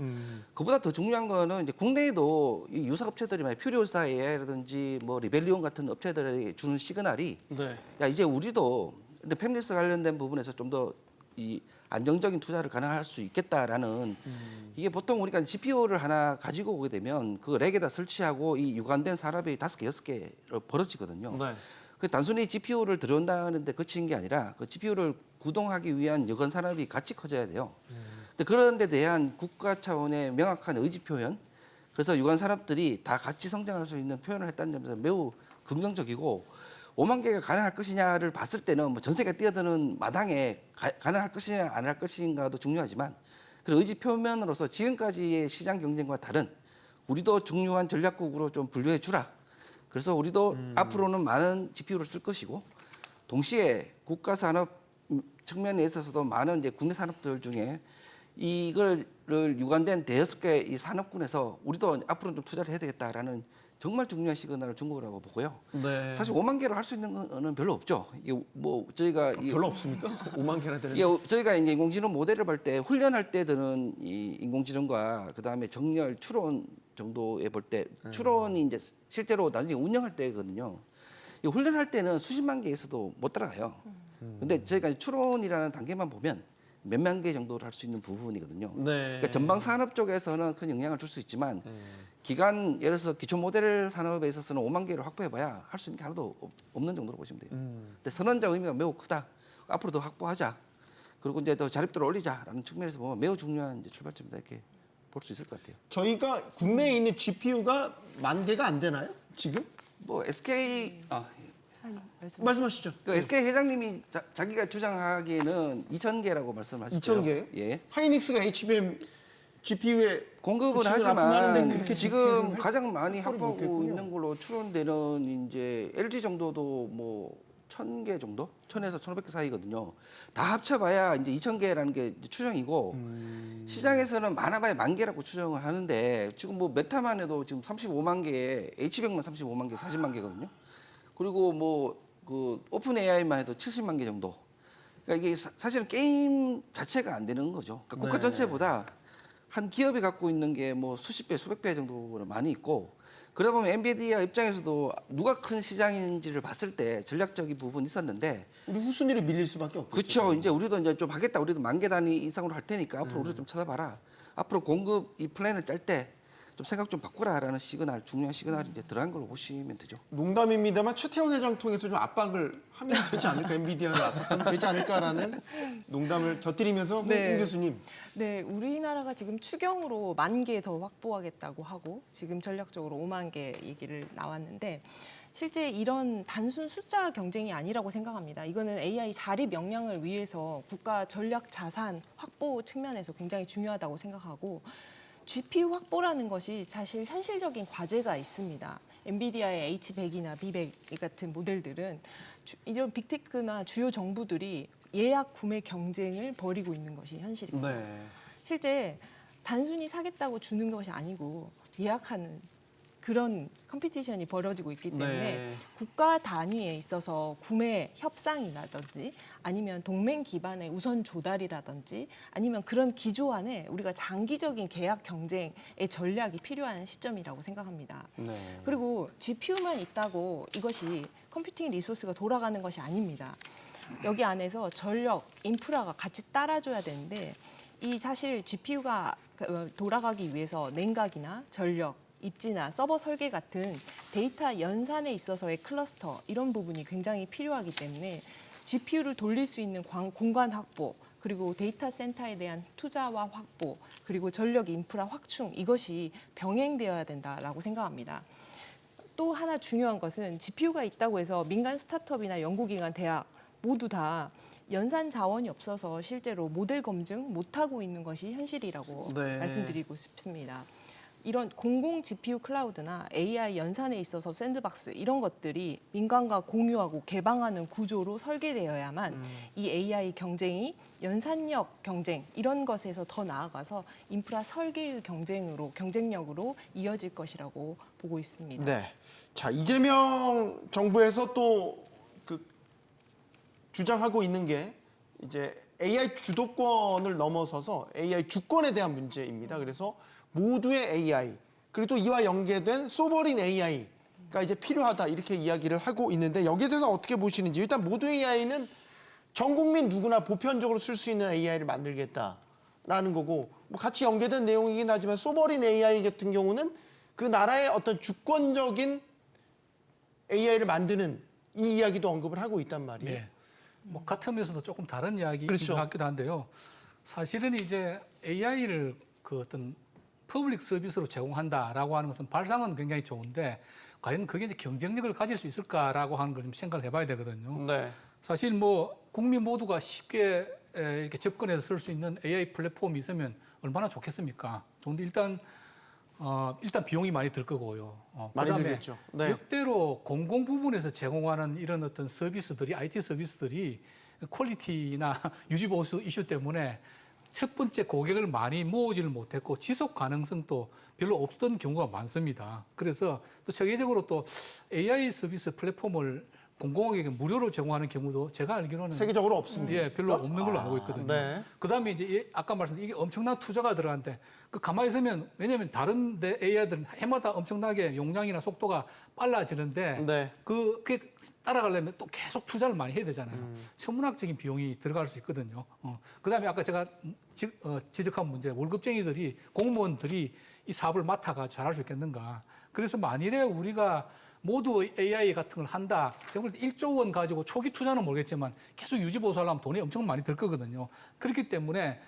그보다 더 중요한 거는 이제 국내에도 이 유사 업체들이 많이 퓨리오사 AI라든지 뭐 리벨리온 같은 업체들이 주는 시그널이 네. 야 이제 우리도 근데 팹리스 관련된 부분에서 좀 더 이 안정적인 투자를 가능할 수 있겠다라는 이게 보통 우리가 GPU를 하나 가지고 오게 되면 그 렉에다 설치하고 이 유관된 산업이 5개, 6개로 벌어지거든요. 네. 그 단순히 GPU를 들여온다는데 그치는 게 아니라 그 GPU를 구동하기 위한 여건 산업이 같이 커져야 돼요. 근데 그런 데 대한 국가 차원의 명확한 의지 표현, 그래서 유관 산업들이 다 같이 성장할 수 있는 표현을 했다는 점에서 매우 긍정적이고 5만 개가 가능할 것이냐를 봤을 때는 뭐 전 세계가 뛰어드는 마당에 가능할 것이냐 안 할 것인가도 중요하지만 그 의지 표면으로서 지금까지의 시장 경쟁과 다른 우리도 중요한 전략국으로 좀 분류해 주라. 그래서 우리도 앞으로는 많은 GPU를 쓸 것이고 동시에 국가 산업 측면에 있어서도 많은 이제 국내 산업들 중에 이걸 유관된 대여섯 개 이 산업군에서 우리도 앞으로 좀 투자를 해야 되겠다라는 정말 중요한 시그널을 준 거라고 보고요. 네. 사실 5만 개로 할 수 있는 거는 별로 없죠. 이게 뭐 저희가 별로 없습니까? 5만 개나 되는. 이게 저희가 이제 인공지능 모델을 볼 때 훈련할 때 드는 이 인공지능과 그 다음에 정렬 추론 정도에 볼 때 추론이 이제 실제로 나중에 운영할 때거든요. 이 훈련할 때는 수십만 개 있어도 못 따라가요. 근데 저희가 추론이라는 단계만 보면 몇만 개 정도를 할 수 있는 부분이거든요. 네. 그러니까 전방 산업 쪽에서는 큰 영향을 줄 수 있지만 기간 예를 들어서 기초 모델 산업에 있어서는 5만 개를 확보해봐야 할 수 있는 게 하나도 없는 정도로 보시면 돼요. 근데 선언적 의미가 매우 크다. 앞으로 더 확보하자. 그리고 이제 더 자립도를 올리자라는 측면에서 보면 매우 중요한 이제 출발점이다 이렇게 볼 수 있을 것 같아요. 저희가 국내에 있는 GPU가 1만 개가 안 되나요? 지금? 뭐 SK 말씀하시죠. 그 SK 회장님이 자기가 주장하기에는 2,000개라고 말씀하셨죠. 2,000개요? 예. 하이닉스가 HBM GPU에 공급은 납품하는데 하지만 그렇게 지금 GPU 를 가장 많이 확보를 확보하고 못했군요. 있는 걸로 추론되는 이제 LG 정도도 뭐 1,000개 정도? 1,000에서 1,500개 사이거든요. 다 합쳐봐야 이제 2,000개라는 게 이제 추정이고 시장에서는 많아봐야 10,000개라고 추정을 하는데 지금 뭐 메타만 해도 지금 35만 개에 H100만 35만 개, 40만 개거든요. 그리고 뭐 그 오픈 AI만 해도 70만 개 정도. 그러니까 이게 사실은 게임 자체가 안 되는 거죠. 그러니까 국가 네. 전체보다 한 기업이 갖고 있는 게 뭐 수십 배, 수백 배 정도로 많이 있고 그러다 보면 엔비디아 입장에서도 누가 큰 시장인지를 봤을 때 전략적인 부분이 있었는데 우리 후순위를 밀릴 수밖에 없겠죠. 그렇죠. 이제 우리도 이제 좀 하겠다. 우리도 10,000개 단위 이상으로 할 테니까 앞으로 우리도 좀 찾아봐라. 앞으로 공급 이 플랜을 짤 때 좀 생각 좀 바꾸라라는 시그널, 중요한 시그널이 이제 들어간 걸로 보시면 되죠. 농담입니다만 최태원 회장 통해서 좀 압박을 하면 되지 않을까? 엔비디아를 압박하면 되지 않을까라는 농담을 곁들이면서 네. 홍 교수님. 네, 우리나라가 지금 추경으로 10,000개 더 확보하겠다고 하고 지금 전략적으로 5만 개 얘기를 나왔는데 실제 이런 단순 숫자 경쟁이 아니라고 생각합니다. 이거는 AI 자립 역량을 위해서 국가 전략 자산 확보 측면에서 굉장히 중요하다고 생각하고 GPU 확보라는 것이 사실 현실적인 과제가 있습니다. 엔비디아의 H100이나 B100 같은 모델들은 이런 빅테크나 주요 정부들이 예약 구매 경쟁을 벌이고 있는 것이 현실입니다. 네. 실제 단순히 사겠다고 주는 것이 아니고 예약하는 그런 컴피티션이 벌어지고 있기 때문에 네. 국가 단위에 있어서 구매 협상이라든지 아니면 동맹 기반의 우선 조달이라든지 아니면 그런 기조 안에 우리가 장기적인 계약 경쟁의 전략이 필요한 시점이라고 생각합니다. 네. 그리고 GPU만 있다고 이것이 컴퓨팅 리소스가 돌아가는 것이 아닙니다. 여기 안에서 전력, 인프라가 같이 따라줘야 되는데 이 사실 GPU가 돌아가기 위해서 냉각이나 전력, 입지나 서버 설계 같은 데이터 연산에 있어서의 클러스터 이런 부분이 굉장히 필요하기 때문에 GPU를 돌릴 수 있는 공간 확보 그리고 데이터 센터에 대한 투자와 확보 그리고 전력 인프라 확충 이것이 병행되어야 된다라고 생각합니다. 또 하나 중요한 것은 GPU가 있다고 해서 민간 스타트업이나 연구기관, 대학 모두 다 연산 자원이 없어서 실제로 모델 검증 못하고 있는 것이 현실이라고 네. 말씀드리고 싶습니다. 이런 공공 GPU 클라우드나 AI 연산에 있어서 샌드박스 이런 것들이 민간과 공유하고 개방하는 구조로 설계되어야만 이 AI 경쟁이 연산력 경쟁 이런 것에서 더 나아가서 인프라 설계의 경쟁력으로 이어질 것이라고 보고 있습니다. 네. 자, 이재명 정부에서 또 그 주장하고 있는 게 이제 AI 주도권을 넘어서서 AI 주권에 대한 문제입니다. 그래서 모두의 AI 그리고 또 이와 연계된 소버린 AI가 이제 필요하다 이렇게 이야기를 하고 있는데 여기에 대해서 어떻게 보시는지 일단 모두의 AI는 전 국민 누구나 보편적으로 쓸 수 있는 AI를 만들겠다라는 거고 뭐 같이 연계된 내용이긴 하지만 소버린 AI 같은 경우는 그 나라의 어떤 주권적인 AI를 만드는 이 이야기도 언급을 하고 있단 말이에요. 네. 뭐 같은 면에서도 조금 다른 이야기인 그렇죠. 것 같기도 한데요. 사실은 이제 AI를 그 어떤 퍼블릭 서비스로 제공한다라고 하는 것은 발상은 굉장히 좋은데 과연 그게 이제 경쟁력을 가질 수 있을까라고 하는 걸 좀 생각을 해봐야 되거든요. 네. 사실 뭐 국민 모두가 쉽게 이렇게 접근해서 쓸 수 있는 AI 플랫폼이 있으면 얼마나 좋겠습니까? 좋은데 일단 비용이 많이 들 거고요. 많이 그다음에 들겠죠. 네. 역대로 공공 부분에서 제공하는 이런 어떤 서비스들이 IT 서비스들이 퀄리티나 유지 보수 이슈 때문에 첫 번째 고객을 많이 모으지를 못했고 지속 가능성도 별로 없던 경우가 많습니다. 그래서 또 세계적으로 또 AI 서비스 플랫폼을 공공에게 무료로 제공하는 경우도 제가 알기로는 세계적으로 없습니다. 예, 별로 없는 걸로 알고 있거든요. 네. 그다음에 이제 아까 말씀드린 이게 엄청난 투자가 들어가는데 그 가만히 있으면 왜냐하면 다른 데 AI들은 해마다 엄청나게 용량이나 속도가 빨라지는데 네. 그게 따라가려면 또 계속 투자를 많이 해야 되잖아요. 천문학적인 비용이 들어갈 수 있거든요. 그다음에 아까 제가 지적한 문제 월급쟁이들이 공무원들이 이 사업을 맡아가 잘할 수 있겠는가. 그래서 만일에 우리가 모두 AI 같은 걸 한다. 제가 볼 때 1조 원 가지고 초기 투자는 모르겠지만 계속 유지 보수하려면 돈이 엄청 많이 들 거거든요. 그렇기 때문에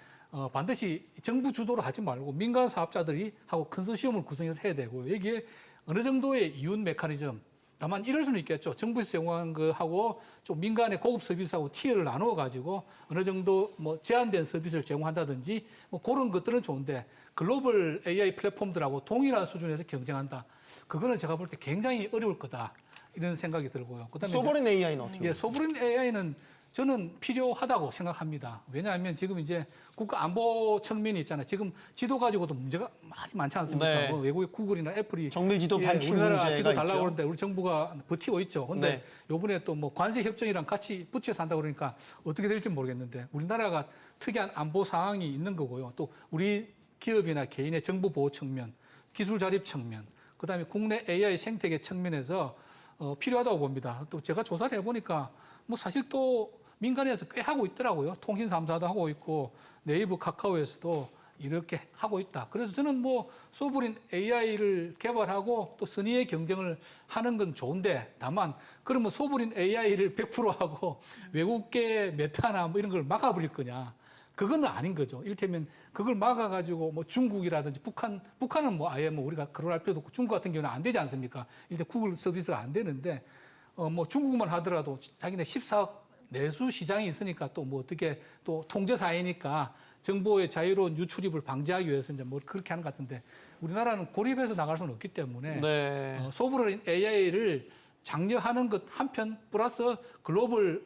반드시 정부 주도로 하지 말고 민간 사업자들이 하고 컨소시엄을 구성해서 해야 되고 여기에 어느 정도의 이윤 메커니즘 다만 이럴 수는 있겠죠. 정부에서 제공한 거하고 좀 민간의 고급 서비스하고 티어를 나누어 가지고 어느 정도 뭐 제한된 서비스를 제공한다든지 뭐 그런 것들은 좋은데 글로벌 AI 플랫폼들하고 동일한 수준에서 경쟁한다. 그거는 제가 볼 때 굉장히 어려울 거다. 이런 생각이 들고요. 그다음에 소버린 AI는 어떻게 예, 소버린 AI는 저는 필요하다고 생각합니다. 왜냐하면 지금 이제 국가 안보 측면이 있잖아요. 지금 지도 가지고도 문제가 많지 않습니까? 네. 뭐 외국의 구글이나 애플이 정밀지도 반출 우리나라 문제가 지도 달라고 있죠. 그러는데 우리 정부가 버티고 있죠. 근데 네. 요번에 또 뭐 관세 협정이랑 같이 붙여서 한다고 그러니까 어떻게 될지 모르겠는데 우리나라가 특이한 안보 상황이 있는 거고요. 또 우리 기업이나 개인의 정보 보호 측면, 기술 자립 측면, 그다음에 국내 AI 생태계 측면에서 필요하다고 봅니다. 또 제가 조사를 해보니까 뭐 사실 또 민간에서 꽤 하고 있더라고요. 통신 3사도 하고 있고 네이버 카카오에서도 이렇게 하고 있다. 그래서 저는 뭐 소버린 AI를 개발하고 또 선의의 경쟁을 하는 건 좋은데 다만 그러면 소버린 AI를 100% 하고 외국계 메타나 뭐 이런 걸 막아버릴 거냐. 그건 아닌 거죠. 이를테면 그걸 막아가지고 뭐 중국이라든지 북한은 뭐 아예 뭐 우리가 그럴 필요도 없고 중국 같은 경우는 안 되지 않습니까? 일단 구글 서비스가 안 되는데 뭐 중국만 하더라도 자기네 14억 내수 시장이 있으니까 또 뭐 어떻게 또 통제 사회니까 정보의 자유로운 유출입을 방지하기 위해서 이제 뭐 그렇게 하는 것 같은데 우리나라는 고립해서 나갈 수는 없기 때문에 네. 소버린 AI를 장려하는 것 한편 플러스 글로벌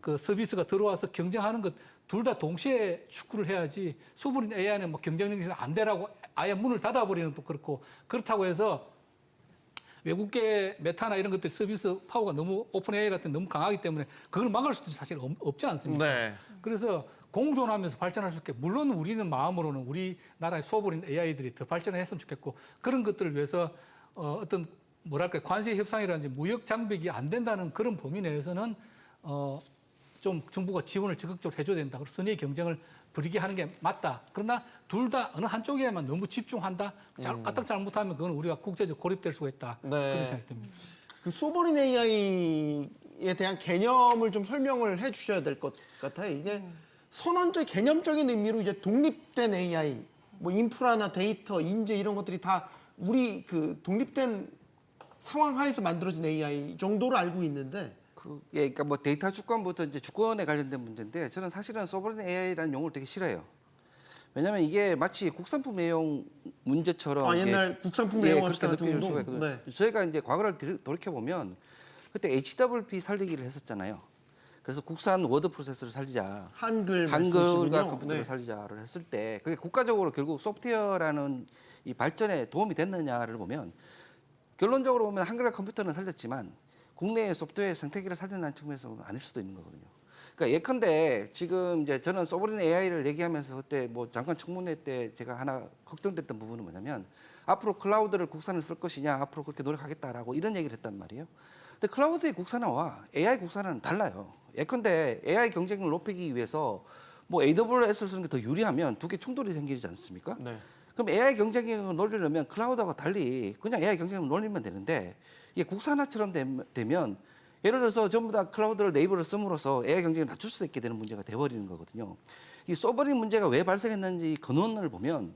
그 서비스가 들어와서 경쟁하는 것 둘 다 동시에 축구를 해야지 소버린 AI는 뭐 경쟁력이 안 되라고 아예 문을 닫아버리는 또 그렇고 그렇다고 해서 외국계 메타나 이런 것들 서비스 파워가 너무 오픈 AI 같은 너무 강하기 때문에 그걸 막을 수도 사실 없지 않습니까? 네. 그래서 공존하면서 발전할 수 있게 물론 우리는 마음으로는 우리나라의 소버린 AI들이 더 발전을 했으면 좋겠고 그런 것들을 위해서 어떤 뭐랄까 관세 협상이라든지 무역 장벽이 안 된다는 그런 범위 내에서는 좀 정부가 지원을 적극적으로 해줘야 된다. 그래서 선의 경쟁을 벌이게 하는 게 맞다. 그러나 둘 다 어느 한쪽에만 너무 집중한다. 까딱 잘못하면 그건 우리가 국제적 고립될 수가 있다. 네. 그런 생각이 듭니다. 그 소버린 AI에 대한 개념을 좀 설명을 해주셔야 될 것 같아요. 이게 선언적 개념적인 의미로 이제 독립된 AI, 뭐 인프라나 데이터, 인재 이런 것들이 다 우리 그 독립된 상황 하에서 만들어진 AI 정도로 알고 있는데. 그러니까 뭐 데이터 주권부터 이제 주권에 관련된 문제인데 저는 사실은 소버린 AI라는 용어를 되게 싫어해요. 왜냐하면 이게 마치 국산품 애용 문제처럼 옛날 국산품 예, 애용할 때 그렇게 같은 느껴질 정도? 수가 있거든요. 네. 저희가 이제 과거를 돌이켜 보면 그때 HWP 살리기를 했었잖아요. 그래서 국산 워드 프로세서를 살리자, 한글 한글과 말씀이시군요. 컴퓨터를 네. 살리자를 했을 때 그게 국가적으로 결국 소프트웨어라는 이 발전에 도움이 됐느냐를 보면 결론적으로 보면 한글과 컴퓨터는 살렸지만 국내의 소프트웨어 생태계를 살린다는 측면에서는 아닐 수도 있는 거거든요. 그러니까 예컨대 지금 이제 저는 소버린 AI를 얘기하면서 그때 뭐 장관 청문회 때 제가 하나 걱정됐던 부분은 뭐냐면 앞으로 클라우드를 국산을 쓸 것이냐 앞으로 그렇게 노력하겠다라고 이런 얘기를 했단 말이에요. 근데 클라우드의 국산화와 AI 국산화는 달라요. 예컨대 AI 경쟁력을 높이기 위해서 뭐 AWS를 쓰는 게 더 유리하면 두 개 충돌이 생기지 않습니까? 네. 그럼 AI 경쟁력을 놀리려면 클라우드와 달리 그냥 AI 경쟁력을 놀리면 되는데 이게 국산화처럼 되면 예를 들어서 전부 다 클라우드를 네이버를 씀으로써 AI 경쟁을 낮출 수 있게 되는 문제가 돼버리는 거거든요. 이 소버린 문제가 왜 발생했는지 근원을 보면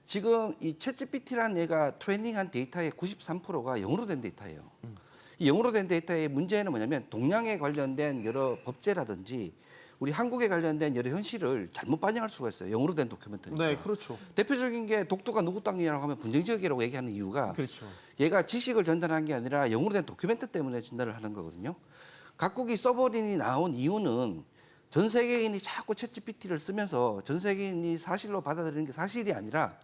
지금 이 챗GPT라는 얘가 트레이닝한 데이터의 93%가 영어로 된 데이터예요. 이 영어로 된 데이터의 문제는 뭐냐면 동양에 관련된 여러 법제라든지 우리 한국에 관련된 여러 현실을 잘못 반영할 수가 있어요. 영어로 된 도큐멘트니까. 네, 그렇죠. 대표적인 게 독도가 누구 땅이라고 하면 분쟁 지역이라고 얘기하는 이유가 그렇죠. 얘가 지식을 전달한 게 아니라 영어로 된 도큐멘트 때문에 전달을 하는 거거든요. 각국이 서버린이 나온 이유는 전 세계인이 자꾸 챗GPT를 쓰면서 전 세계인이 사실로 받아들이는 게 사실이 아니라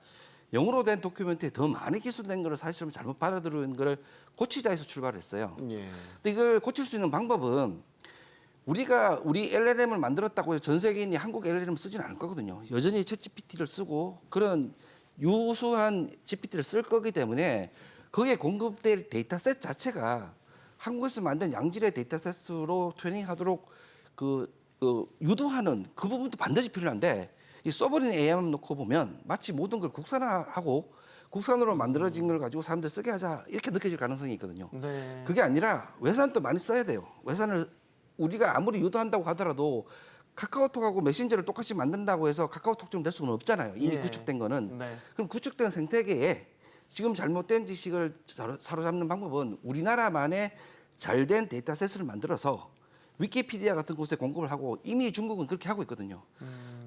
영어로 된 도큐멘트에 더 많이 기술된 거를 사실로 잘못 받아들이는 거를 고치자 해서 출발했어요. 예. 근데 이걸 고칠 수 있는 방법은 우리가 우리 LLM을 만들었다고 해서 전 세계인이 한국 LLM을 쓰지는 않을 거거든요. 여전히 챗GPT를 쓰고 그런 유수한 GPT를 쓸 거기 때문에 거기에 공급될 데이터셋 자체가 한국에서 만든 양질의 데이터셋으로 트레이닝하도록 유도하는 그 부분도 반드시 필요한데 이 서버린 AI만 놓고 보면 마치 모든 걸 국산화하고 국산으로 만들어진 걸 가지고 사람들 쓰게 하자 이렇게 느껴질 가능성이 있거든요. 네. 그게 아니라 외산도 많이 써야 돼요. 외산을 우리가 아무리 유도한다고 하더라도 카카오톡하고 메신저를 똑같이 만든다고 해서 카카오톡처럼 될 수는 없잖아요. 이미 예. 구축된 거는. 네. 그럼 구축된 생태계에 지금 잘못된 지식을 사로잡는 방법은 우리나라만의 잘된 데이터셋을 만들어서 위키피디아 같은 곳에 공급을 하고 이미 중국은 그렇게 하고 있거든요.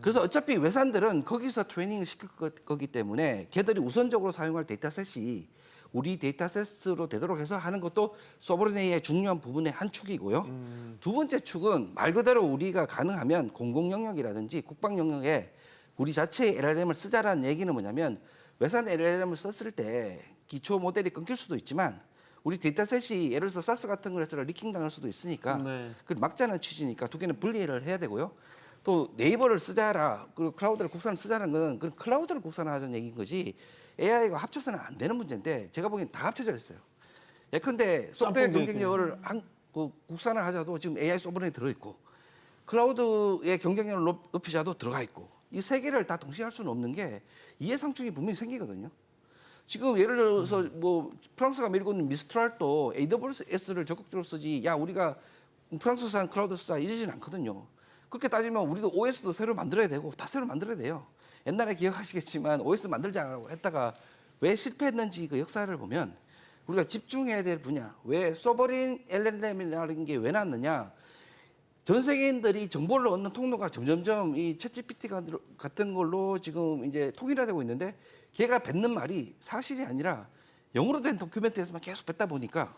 그래서 어차피 외산들은 거기서 트레이닝을 시킬 거기 때문에 걔들이 우선적으로 사용할 데이터셋이 우리 데이터셋으로 되도록 해서 하는 것도 소버린 AI의 중요한 부분의 한 축이고요. 두 번째 축은 말 그대로 우리가 가능하면 공공 영역이라든지 국방 영역에 우리 자체의 LLM을 쓰자라는 얘기는 뭐냐면 외산 LLM을 썼을 때 기초 모델이 끊길 수도 있지만 우리 데이터셋이 예를 들어서 사스 같은 걸 해서 리킹 당할 수도 있으니까 네. 그걸 막자는 취지니까 두 개는 분리를 해야 되고요. 또 네이버를 쓰자라 그리고 클라우드를 국산을 쓰자는 건 그 클라우드를 국산화하자는 얘기인 거지 AI가 합쳐서는 안 되는 문제인데 제가 보기엔 다 합쳐져 있어요. 예컨대 소프트웨어 짬뽕 경쟁력을 국산화하자도 지금 AI 소버린에 들어있고 클라우드의 경쟁력을 높이자도 들어가 있고 이 세 개를 다 동시에 할 수는 없는 게 이해상충이 분명히 생기거든요. 지금 예를 들어서 뭐 프랑스가 밀고 있는 미스트랄도 AWS를 적극적으로 쓰지 야 우리가 프랑스산 클라우드 쓰자 이러지는 않거든요. 그렇게 따지면 우리도 OS도 새로 만들어야 되고 다 새로 만들어야 돼요. 옛날에 기억하시겠지만 OS 만들자고 했다가 왜 실패했는지 그 역사를 보면 우리가 집중해야 될 분야 왜 소버린 LLM이라는 게 왜 나왔느냐 전 세계인들이 정보를 얻는 통로가 점점점 이 챗GPT 같은 걸로 지금 이제 통일화되고 있는데 걔가 뱉는 말이 사실이 아니라 영어로 된 도큐멘트에서만 계속 뱉다 보니까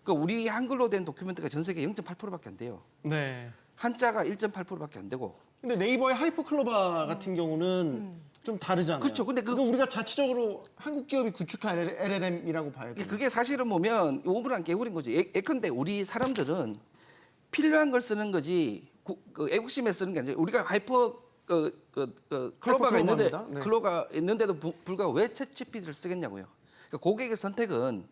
그러니까 우리 한글로 된 도큐멘트가 전 세계 0.8%밖에 안 돼요. 네. 한자가 1.8%밖에 안 되고 근데 네이버의 하이퍼클로바 같은 경우는 좀 다르잖아요. 그렇죠. 근데 그거 우리가 자체적으로 한국 기업이 구축한 LLM이라고 봐요. 그게 사실은 보면 오분한 개구리인 거죠. 예컨대 우리 사람들은 필요한 걸 쓰는 거지 그 애국심에 쓰는 게 아니라 우리가 클로바가 있는데 하이퍼클로바입니다. 네. 클로가 있는데도 불구하고 왜 챗GPT를 쓰겠냐고요. 그러니까 고객의 선택은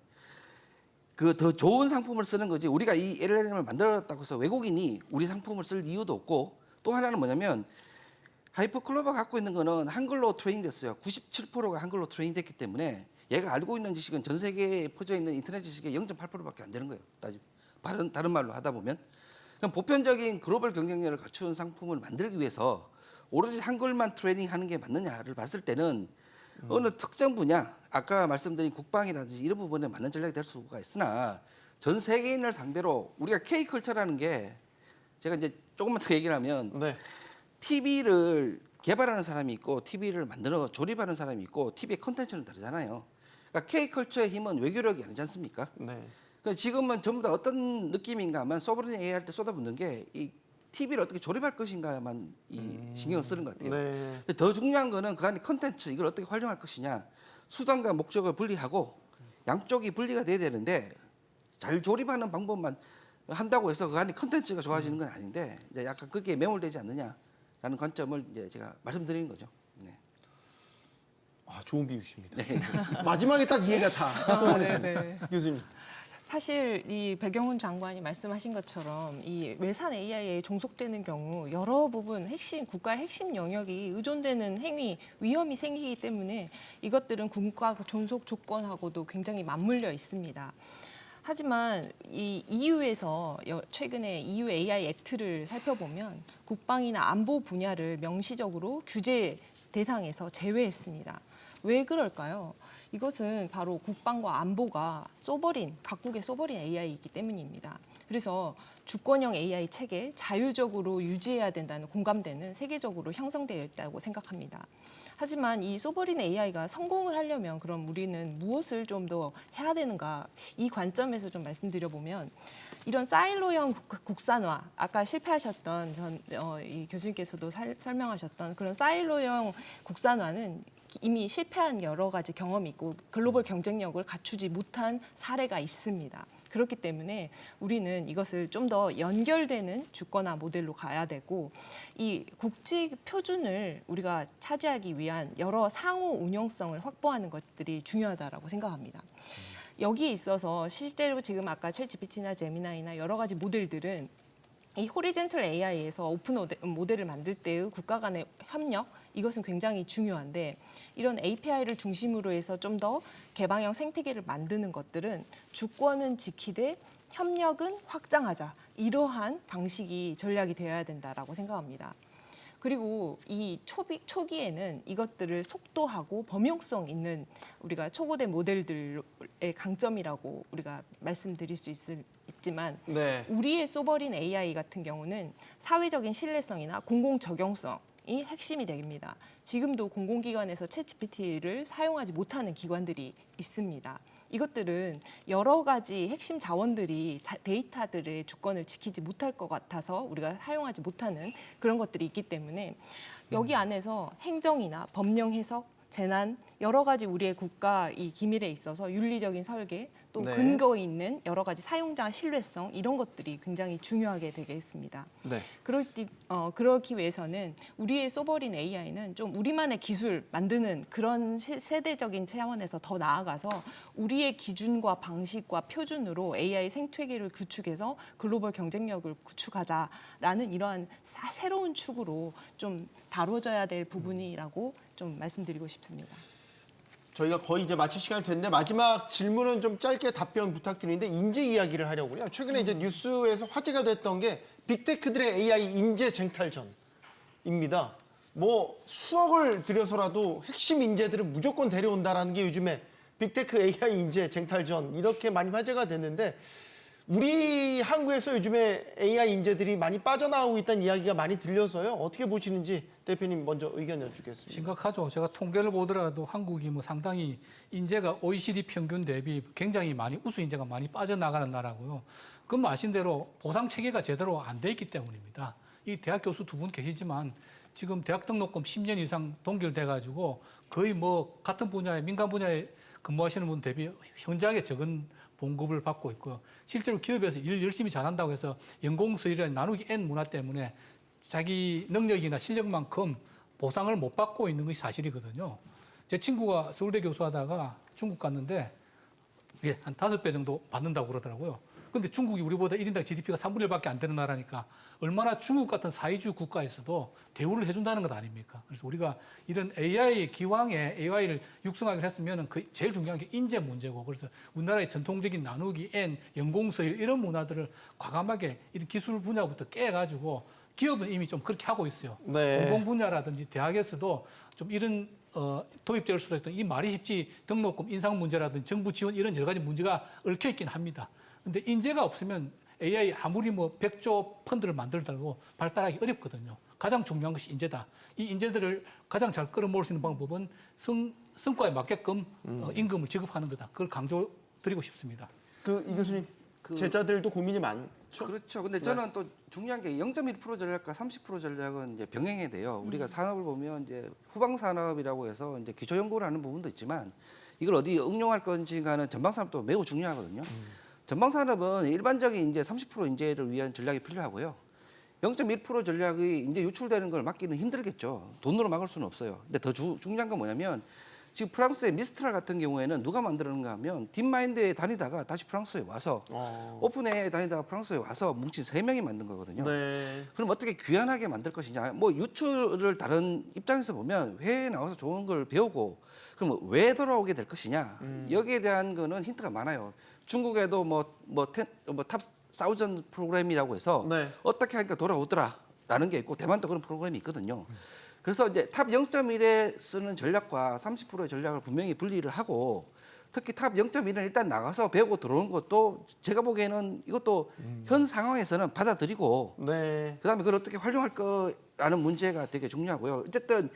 그 더 좋은 상품을 쓰는 거지 우리가 이 LLM을 만들었다고 해서 외국인이 우리 상품을 쓸 이유도 없고 또 하나는 뭐냐면 하이퍼클로바 갖고 있는 거는 한글로 트레이닝됐어요. 97%가 한글로 트레이닝됐기 때문에 얘가 알고 있는 지식은 전 세계에 퍼져 있는 인터넷 지식의 0.8%밖에 안 되는 거예요. 다른 말로 하다 보면 그럼 보편적인 글로벌 경쟁력을 갖춘 상품을 만들기 위해서 오로지 한글만 트레이닝하는 게 맞느냐를 봤을 때는 어느 특정 분야 아까 말씀드린 국방이라든지 이런 부분에 맞는 전략이 될 수가 있으나 전 세계인을 상대로 우리가 K컬처라는 게 제가 이제 조금만 더 얘기를 하면 네. TV를 개발하는 사람이 있고 TV를 만들어 조립하는 사람이 있고 TV의 컨텐츠는 다르잖아요. 그러니까 K컬처의 힘은 외교력이 아니지 않습니까? 네. 그러니까 지금은 전부 다 어떤 느낌인가 하면 소버린 AI 할 때 쏟아붓는 게 이 TV를 어떻게 조립할 것인가만 이 신경을 쓰는 것 같아요. 네. 근데 더 중요한 거는 그 안에 컨텐츠 이걸 어떻게 활용할 것이냐 수단과 목적을 분리하고 양쪽이 분리가 돼야 되는데 잘 조립하는 방법만 한다고 해서 그 안에 컨텐츠가 좋아지는 건 아닌데 이제 약간 그게 매몰되지 않느냐라는 관점을 이제 제가 말씀드리는 거죠. 네. 아, 좋은 비유십니다. 마지막에 딱 이해가 다 한꺼번에 네, 되네. 네. 교수님. 사실 이 백영훈 장관이 말씀하신 것처럼 이 외산 AI에 종속되는 경우 여러 부분 국가의 핵심 영역이 의존되는 행위, 위험이 생기기 때문에 이것들은 국가 존속 조건하고도 굉장히 맞물려 있습니다. 하지만 이 EU에서 최근에 EU AI 액트를 살펴보면 국방이나 안보 분야를 명시적으로 규제 대상에서 제외했습니다. 왜 그럴까요? 이것은 바로 국방과 안보가 각국의 소버린 AI이기 때문입니다. 그래서 주권형 AI 체계 자유적으로 유지해야 된다는 공감대는 세계적으로 형성되어 있다고 생각합니다. 하지만 이 소버린 AI가 성공을 하려면 그럼 우리는 무엇을 좀 더 해야 되는가? 이 관점에서 좀 말씀드려보면 이런 사일로형 국산화, 아까 실패하셨던 이 교수님께서도 설명하셨던 그런 사일로형 국산화는 이미 실패한 여러 가지 경험이 있고 글로벌 경쟁력을 갖추지 못한 사례가 있습니다. 그렇기 때문에 우리는 이것을 좀 더 연결되는 주권화 모델로 가야 되고 이 국제 표준을 우리가 차지하기 위한 여러 상호 운용성을 확보하는 것들이 중요하다라고 생각합니다. 여기에 있어서 실제로 지금 아까 챗GPT나 제미나이나 여러 가지 모델들은 이 호리젠털 AI에서 오픈 모델을 만들 때의 국가 간의 협력 이것은 굉장히 중요한데 이런 API를 중심으로 해서 좀 더 개방형 생태계를 만드는 것들은 주권은 지키되 협력은 확장하자 이러한 방식이 전략이 되어야 된다라고 생각합니다. 그리고 이 초기에는 이것들을 속도하고 범용성 있는 우리가 초고대 모델들의 강점이라고 우리가 말씀드릴 수 있지만 네. 우리의 소버린 AI 같은 경우는 사회적인 신뢰성이나 공공 적용성이 핵심이 됩니다. 지금도 공공기관에서 챗GPT를 사용하지 못하는 기관들이 있습니다. 이것들은 여러 가지 핵심 자원들이 데이터들의 주권을 지키지 못할 것 같아서 우리가 사용하지 못하는 그런 것들이 있기 때문에 여기 안에서 행정이나 법령 해석, 재난, 여러 가지 우리의 국가 이 기밀에 있어서 윤리적인 설계, 또 네. 근거 있는 여러 가지 사용자 신뢰성 이런 것들이 굉장히 중요하게 되겠습니다. 네. 그렇기 위해서는 우리의 소버린 AI는 좀 우리만의 기술 만드는 그런 세대적인 차원에서 더 나아가서 우리의 기준과 방식과 표준으로 AI 생태계를 구축해서 글로벌 경쟁력을 구축하자라는 이러한 새로운 축으로 좀 다뤄져야 될 부분이라고 좀 말씀드리고 싶습니다. 저희가 거의 이제 마칠 시간이 됐는데 마지막 질문은 좀 짧게 답변 부탁드리는데 인재 이야기를 하려고 해요. 최근에 이제 뉴스에서 화제가 됐던 게 빅테크들의 AI 인재 쟁탈전입니다. 뭐 수억을 들여서라도 핵심 인재들은 무조건 데려온다라는 게 요즘에 빅테크 AI 인재 쟁탈전 이렇게 많이 화제가 됐는데 우리 한국에서 요즘에 AI 인재들이 많이 빠져나오고 있다는 이야기가 많이 들려서요. 어떻게 보시는지 대표님 먼저 의견 여쭙겠습니다. 심각하죠. 제가 통계를 보더라도 한국이 뭐 상당히 인재가 OECD 평균 대비 굉장히 많이 우수 인재가 많이 빠져나가는 나라고요. 그건 아신 대로 보상 체계가 제대로 안 돼 있기 때문입니다. 이 대학 교수 두 분 계시지만 지금 대학 등록금 10년 이상 동결돼 가지고 거의 뭐 같은 분야에 민간 분야에 근무하시는 분 대비 현저하게 적은 봉급을 받고 있고요. 실제로 기업에서 일 열심히 잘한다고 해서 연공서열이라는 나누기 N 문화 때문에 자기 능력이나 실력만큼 보상을 못 받고 있는 것이 사실이거든요. 제 친구가 서울대 교수하다가 중국 갔는데 예, 한 5배 정도 받는다고 그러더라고요. 근데 중국이 우리보다 1인당 GDP가 3분의 1밖에 안 되는 나라니까 얼마나 중국 같은 사회주의 국가에서도 대우를 해준다는 것 아닙니까? 그래서 우리가 이런 AI 기왕에 AI를 육성하기로 했으면 그 제일 중요한 게 인재 문제고, 그래서 우리나라의 전통적인 나누기 N, 연공서열 이런 문화들을 과감하게 이런 기술 분야부터 깨가지고 기업은 이미 좀 그렇게 하고 있어요. 네. 공공 분야라든지 대학에서도 좀 이런 도입될 수도 있던 이 말이 쉽지 등록금 인상 문제라든지 정부 지원 이런 여러 가지 문제가 얽혀 있긴 합니다. 근데 인재가 없으면 AI 아무리 뭐 100조 펀드를 만들더라도 발달하기 어렵거든요. 가장 중요한 것이 인재다. 이 인재들을 가장 잘 끌어모을 수 있는 방법은 성과에 맞게끔 임금을 지급하는 거다. 그걸 강조드리고 싶습니다. 이 교수님, 제자들도 고민이 많죠? 그렇죠. 근데 저는 또 중요한 게 0.1% 전략과 30% 전략은 이제 병행해야 돼요. 우리가 산업을 보면 이제 후방 산업이라고 해서 이제 기초 연구를 하는 부분도 있지만 이걸 어디 응용할 건지가는 전방 산업도 매우 중요하거든요. 전방 산업은 일반적인 이제 30% 인재를 위한 전략이 필요하고요. 0.1% 전략이 이제 유출되는 걸 막기는 힘들겠죠. 돈으로 막을 수는 없어요. 근데 더 중요한 건 뭐냐면 지금 프랑스의 미스트랄 같은 경우에는 누가 만들었는가 하면 딥마인드에 다니다가 다시 프랑스에 와서 오픈AI에 다니다가 프랑스에 와서 뭉친 3명이 만든 거거든요. 네. 그럼 어떻게 귀환하게 만들 것이냐. 뭐 유출을 다른 입장에서 보면 해외에 나와서 좋은 걸 배우고 그럼 왜 돌아오게 될 것이냐. 여기에 대한 거는 힌트가 많아요. 중국에도 탑 1000 프로그램이라고 해서 네. 어떻게 하니까 돌아오더라라는 게 있고 대만도 그런 프로그램이 있거든요. 그래서 이제 탑 0.1에 쓰는 전략과 30%의 전략을 분명히 분리를 하고 특히 탑 0.1은 일단 나가서 배우고 들어오는 것도 제가 보기에는 이것도 현 상황에서는 받아들이고 네. 그다음에 그걸 어떻게 활용할 거라는 문제가 되게 중요하고요. 어쨌든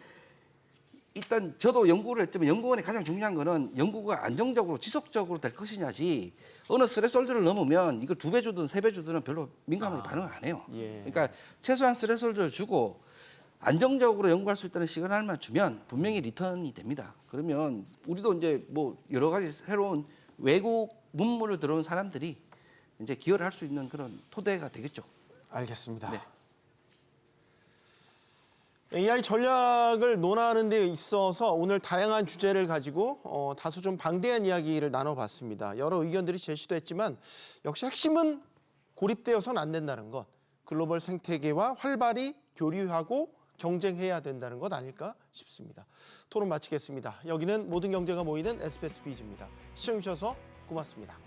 일단 저도 연구를 했지만 연구원의 가장 중요한 거는 연구가 안정적으로 지속적으로 될 것이냐지 어느 스레솔드를 넘으면 이걸 2배 주든 3배 주든 별로 민감하게 반응 안 해요. 예. 그러니까 최소한 스레솔드를 주고 안정적으로 연구할 수 있다는 시그널만 주면 분명히 리턴이 됩니다. 그러면 우리도 이제 뭐 여러 가지 새로운 외국 문물을 들어온 사람들이 이제 기여를 할 수 있는 그런 토대가 되겠죠. 알겠습니다. 네. AI 전략을 논하는 데 있어서 오늘 다양한 주제를 가지고 다소 좀 방대한 이야기를 나눠봤습니다. 여러 의견들이 제시됐지만 역시 핵심은 고립되어서는 안 된다는 것, 글로벌 생태계와 활발히 교류하고 경쟁해야 된다는 것 아닐까 싶습니다. 토론 마치겠습니다. 여기는 모든 경제가 모이는 SBS 비즈입니다. 시청해주셔서 고맙습니다.